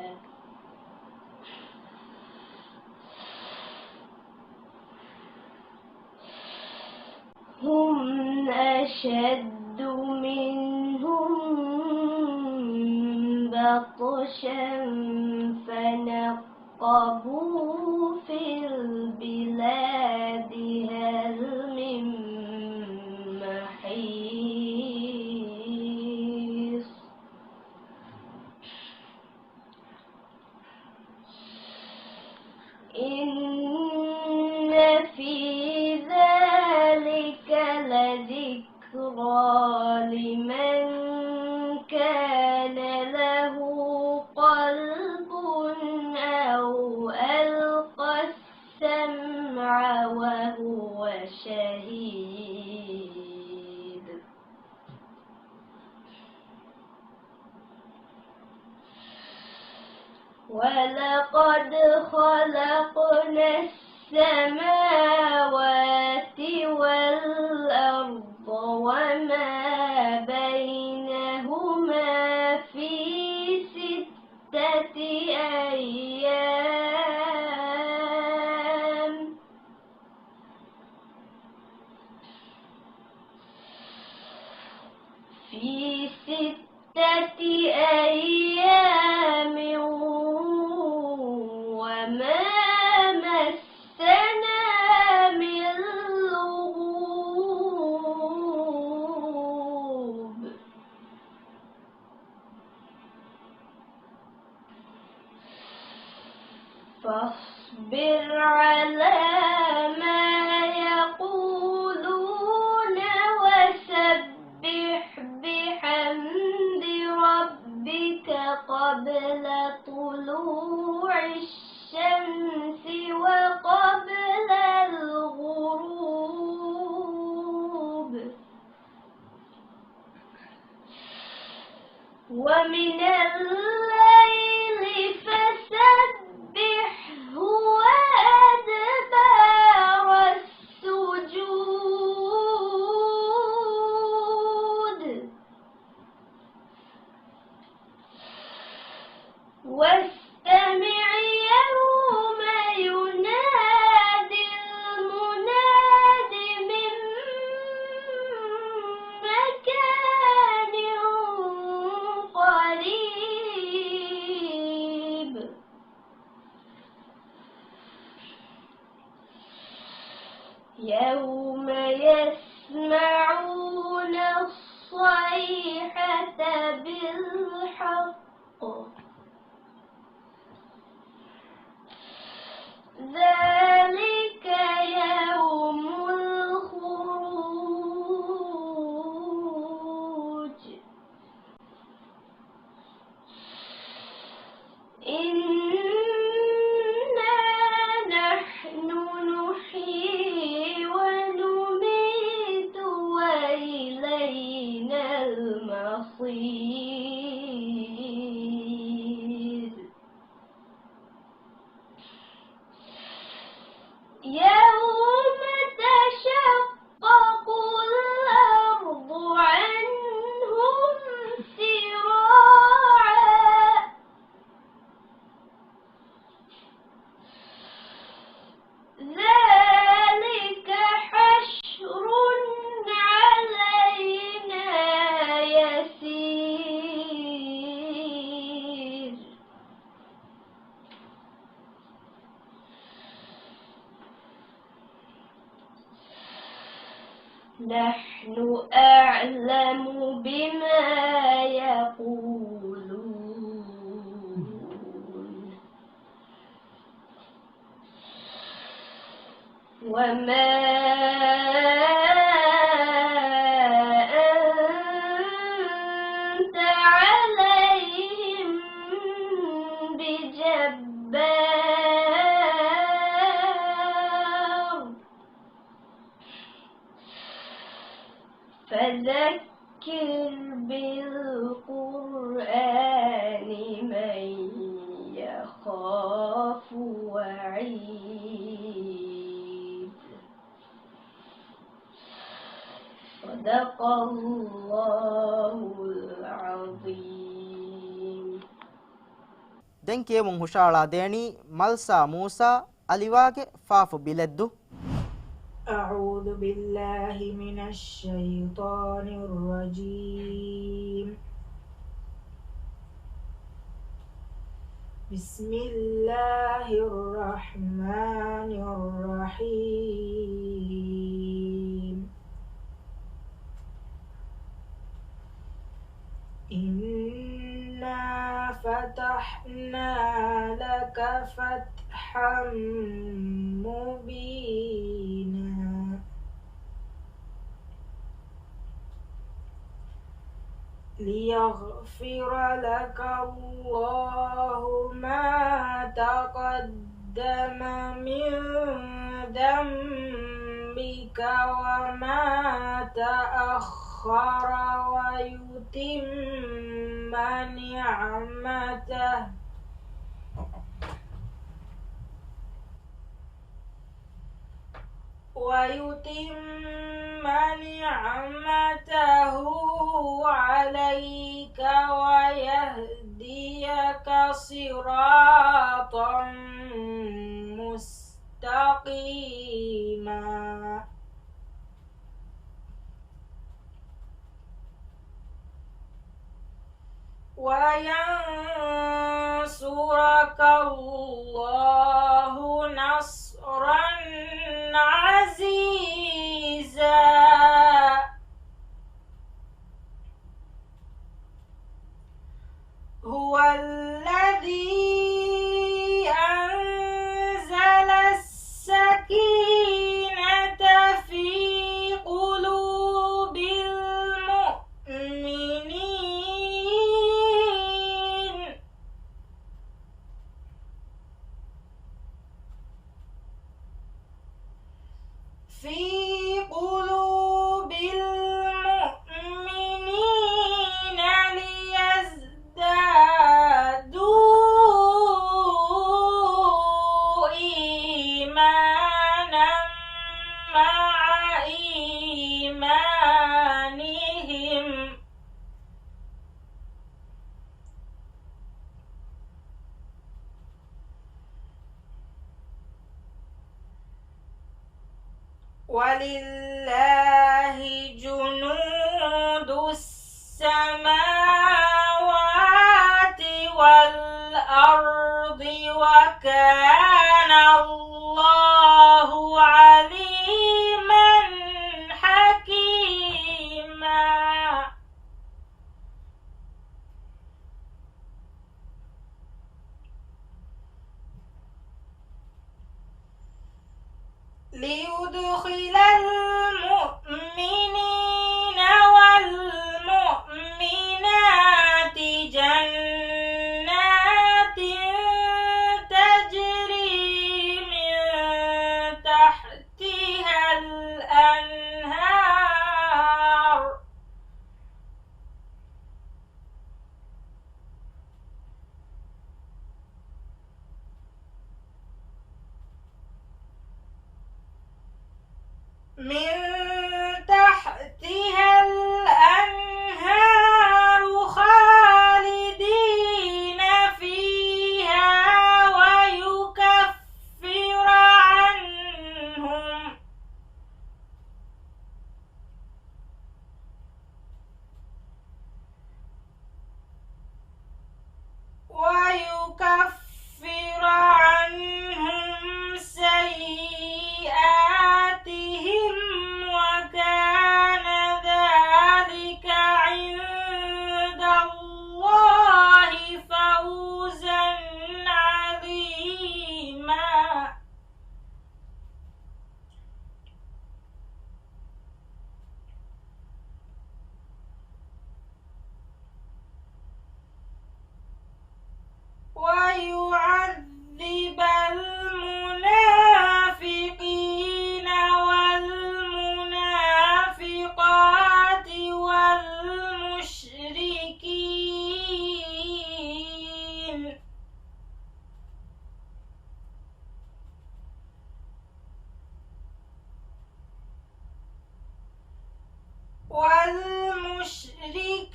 Speaker 6: هم أشد منهم بطشا فنقبوا في البلاد هل من محيص. إن في ذلك لذكرى لمن كان له قلب أو ألقى السمع وهو شهيد. ولقد خلقنا السماوات والأرض وما بينهما في 6 أيام. في 6 أيام وما مسنا من لغوب. فاصبر على ما يقولون وسبح بحمد ربك قبل طلوع الشمس وقبل الغروب. ومن الليل فسبحه وأدبار السجود. واستمع يوم ينادي المناد من مكان قريب. يوم يسمعون الصيحة بالحق. ذلك يوم الخروج. إنا نحن نحيي ونميت وإلينا المصير. يوم تشقق الأرض عنهم سراعا. ذلك حشر نحن أعلم بما يقولون وما أنت عليهم بجبار فذكر بالقرآن من يخاف وعيد صدق الله العظيم.
Speaker 2: දැන් කියමු හුෂාලා දෙණි මල්සා මූසා අලිවාගේ ෆාෆු බිලද්දු.
Speaker 8: أعوذ بالله من الشيطان الرجيم. بسم الله الرحمن الرحيم. إنا فتحنا لك فتحا مبينا ليغفر لك الله ما تقدم من ذنبك وما تأخر ويتم نعمته عليك ويهديك صراطا مستقيما وينصرك الله نصرا عزيزا هو الذي أنزل السكينة في قلوب المؤمنين ليزدادوا إيمانا مع إيمانهم ولله جنود السماوات والأرض وكان الله عليما حكيما ليدخل المؤمنين والمؤمنات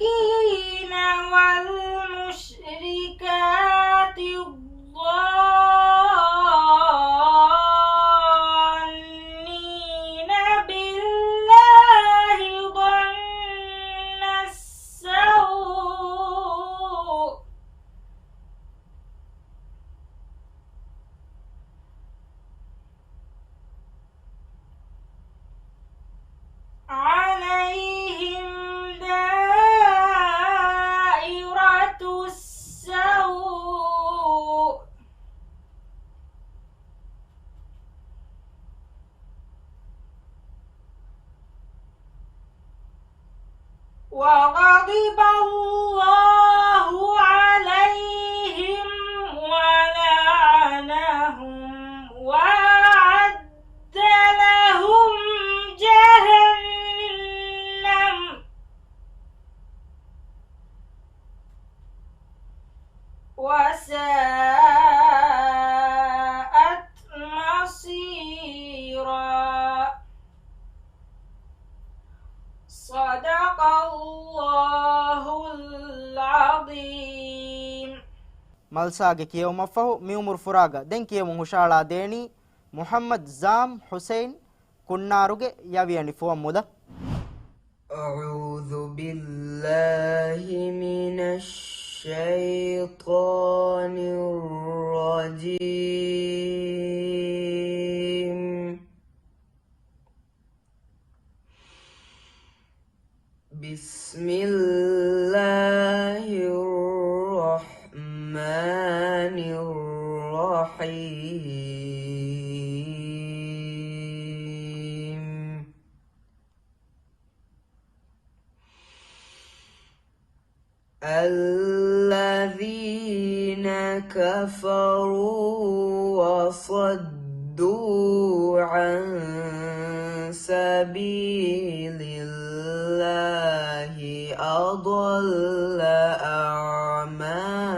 Speaker 8: المشركين والمشركات الظانين بالله ظن السوء عليهم دائرة السوء وغضب الله عليهم ولعنهم وأعد لهم جهنم وساءت مصيرا صدق الله العظيم.
Speaker 2: ಮಲ್ಸಾಗೆ ಕಿಯೋಮಫಹು ಮಿಯುಮುರ್ ಫುರಾಗ ದೆನ್ ಕಿಯಮು ಹುಷಾಳಾ ದೇಣಿ ಮುಹಮ್ಮದ್ ಜಾಮ್ ಹುಸೈನ್ ಕುನ್ನಾರುಗೆ ಯವಿಯನಿ ಫುವ ಮುದ
Speaker 9: أعوذ بالله من الشيطان الرجيم. بسم الله الرحمن الرحيم. الذين كفروا وصدوا عن سبيل الله أضل أعمالهم.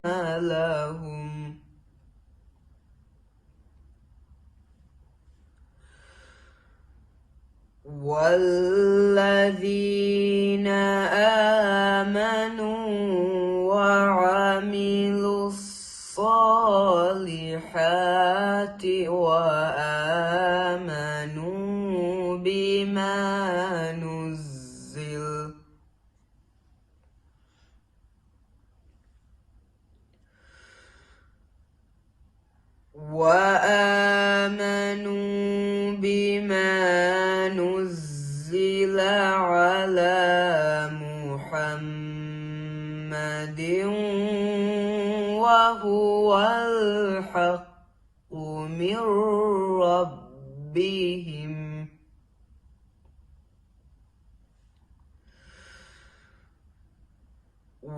Speaker 9: والذين آمنوا وعملوا الصالحات وآمنوا بما نزل على محمد وهو الحق من ربهم.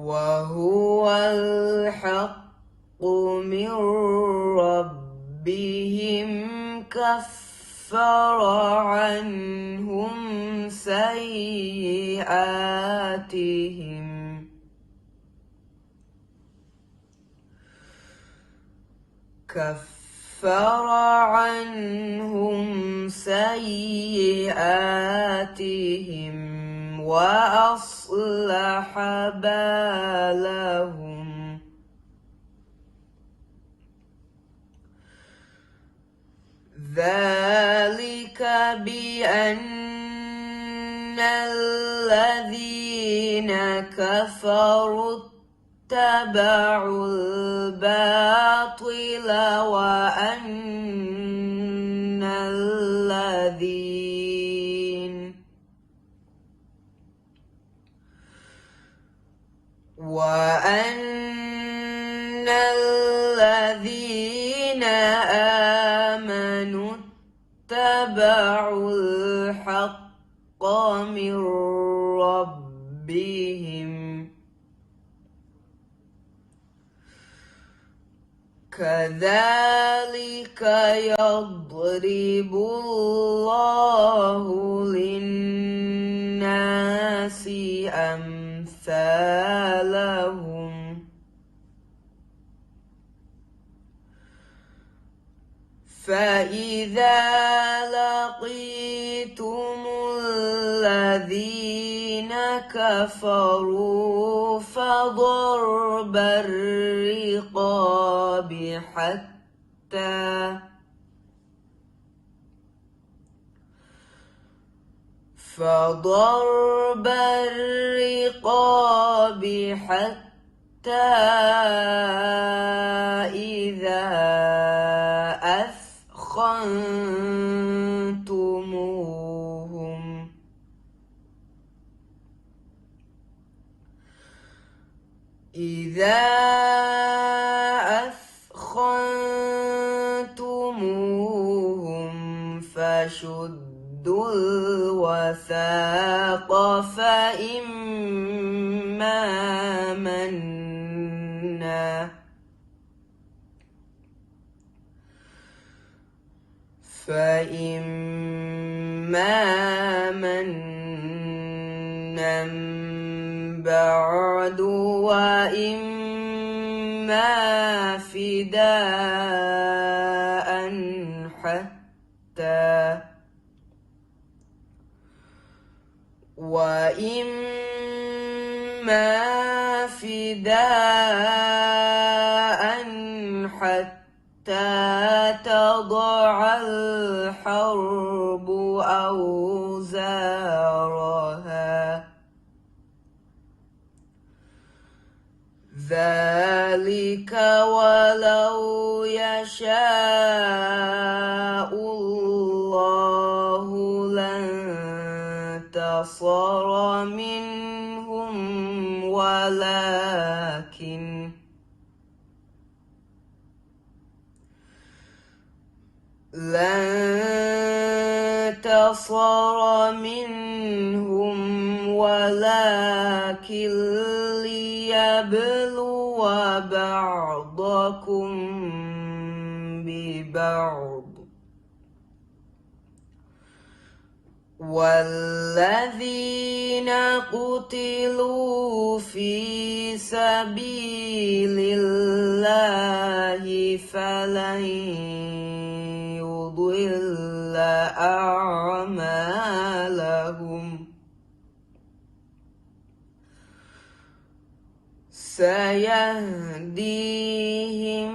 Speaker 9: وهو الحق من ربهم كفر عنهم سيئاتهم. كفر عنهم سيئاتهم وأصلح بالهم. ذلك بأن الذين كفروا اتبعوا الباطل وأن الذين آمنوا اتبعوا الحق من ربهم. كذلك يضرب الله للناس أمثالهم. فإذا لقيتم الذين كفروا فضرب الرقاب حتى إذا أثخنتموهم فشدوا الوثاق فإما منا بعد وإما فداء حتى تضع الحرب أوزارها ذلك ولو يشاء الله لانتصر منهم ولكن ليبلو بعضكم ببعض والذين قتلوا في سبيل الله فلن يضل أعمالهم سيهديهم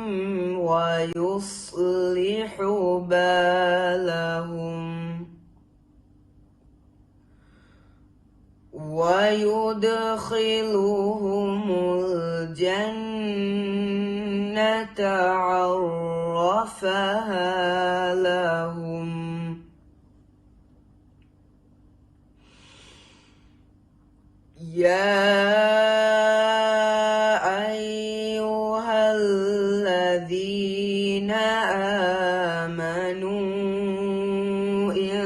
Speaker 9: ويصلح بالهم ويدخلهم الجنة عرفها لهم يا أيها الذين آمنوا إن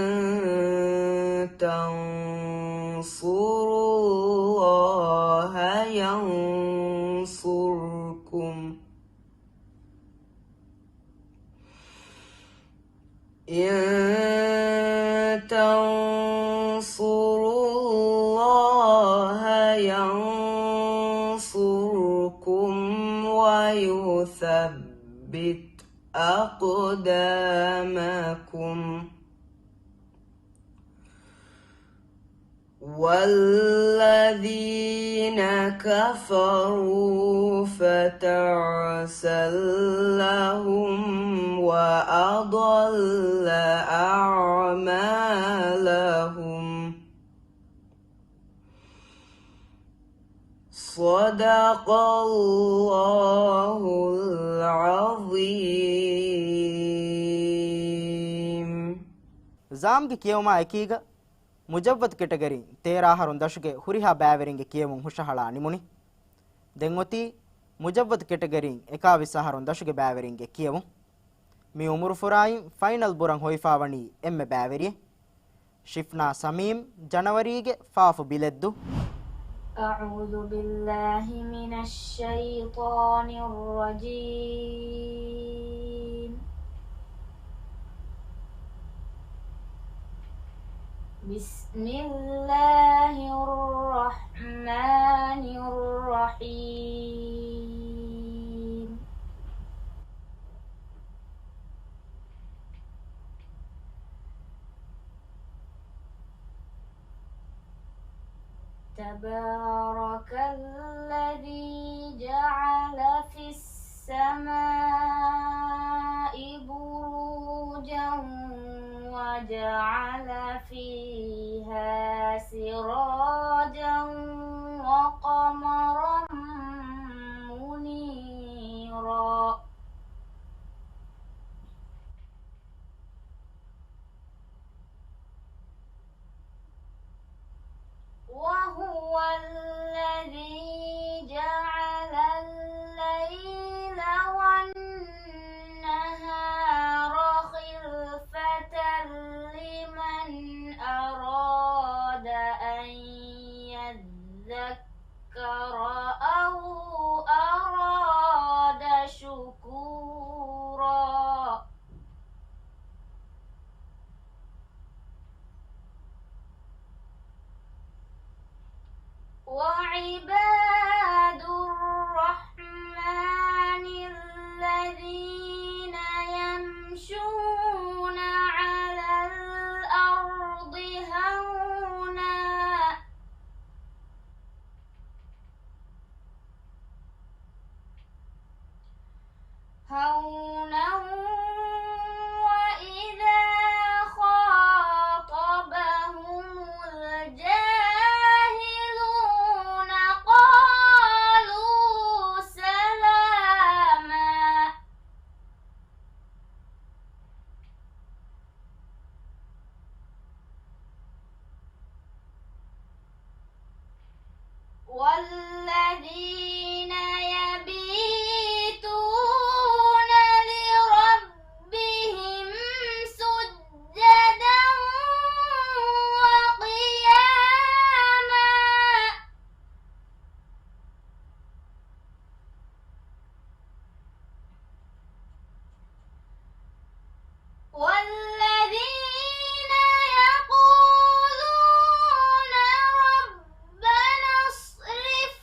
Speaker 9: تنصروا الله ينصركم ويثبت أقدامكم والذين كفروا فتعسا لهم وأضل أعمالهم صدق الله العظيم.
Speaker 2: ಜಾಮ್ಗೆ ಕಿಯಮಾ ಎಕೀಗ ಮುಜವ್ವದ್ ಕೆಟಗರಿ 13 ದಶಗೆ ಹುರಿಹಾ ಬ್ಯಾವೆರಿಂಗೆ ಕಿಯಮುಂ ಹುಷಹಳ ನಿಮುನಿ ದೆಂಗೊತಿ ಮುಜವ್ವದ್ ಕೆಟಗರಿ 21 ದಶಗೆ ಬ್ಯಾವೆರಿಂಗೆ ಕಿಯಮುಂ ಮಿ ಉಮರು ಫುರಾಯಿಂ ಫೈನಲ್ ಬುರಂ ಹೊಯ್ಫಾವಣಿ ಎಮ್ಮೆ ಬ್ಯಾವೆರಿಯೆ ಶಿಫ್ನಾ ಸಮೀಮ್ ಜನವರಿಗೆ ಫಾಫು ಬಿಲೆದ್ದು
Speaker 6: أعوذ بالله من الشيطان الرجيم بسم الله الرحمن الرحيم تبارك الذي جعل في السماء بروجا وجعل فيها سراجا وقمرا منيرا وهو الذي جعل الليل والنهار خلفة لمن أراد أن يذكر أو أراد شكورا وعباد الرحمن الذين يمشون على الأرض هونا وإذا خاطبهم الجاهلون قالوا سلاما والذين يبيتون لربهم سجدا وقياما والذين يقولون ربنا اصرف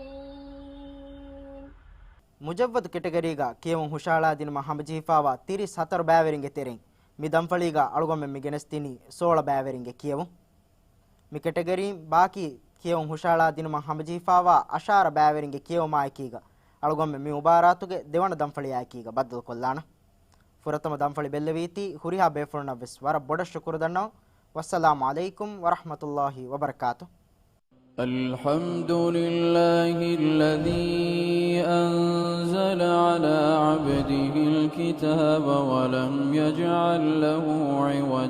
Speaker 7: العظيم
Speaker 2: ಮುಜವ್ವದ್ ಕೆಟಗರಿಗ ಕೇವಂ ಹುಷಾಳಾ ದಿನ ಹಮಜಿಫಾವಾ 34 ಬ್ಯಾವೆರಿಂಗೆ ತೆರೆಂ ಮಿ ದಂಫಳಿಗ ಅಳುಗೊಮ್ಮೆ ಮಿ ಗೆನಸ್ತಿನಿ 16 ಬ್ಯಾವೆರಿಂಗೆ ಕೇವಂ ಮಿ ಕೆಟಗರಿ ಬಾಕಿ ಕೇವಂ ಹುಷಾಳಾ ದಿನ ಹಮಜಿಫಾವಾ ಅಶಾರ ಬ್ಯಾವೆರಿಂಗೆ ಕೇವಂ ಆಯ್ಕೀಗ ಅಳುಗೊಮ್ಮೆ ಮಿ ಮುಬಾರಾತುಗೆ ದೇವಣ ದಂಫಳಿ ಆಯ್ಕೀಗ ಬದ್ದಲು ಕೊಲ್ಲಾಣ ಫುರತಮ ದಂಫಳಿ ಬೆಲ್ಲವೀತಿ ಹುರಿಹಾ ಬೇಫುರ್ನ ವಿಸ್ವರ ಬೊಡ ಶುಕ್ರದನ್ನೋ ವಸ್ಸಲಾಮು ಅಲೈಕುಂ ವರಹಮತುಲ್ಲಾಹಿ ವಬರಕಾತು.
Speaker 1: الحمد لله الذي أنزل على عبده الكتاب ولم يجعل له عوجا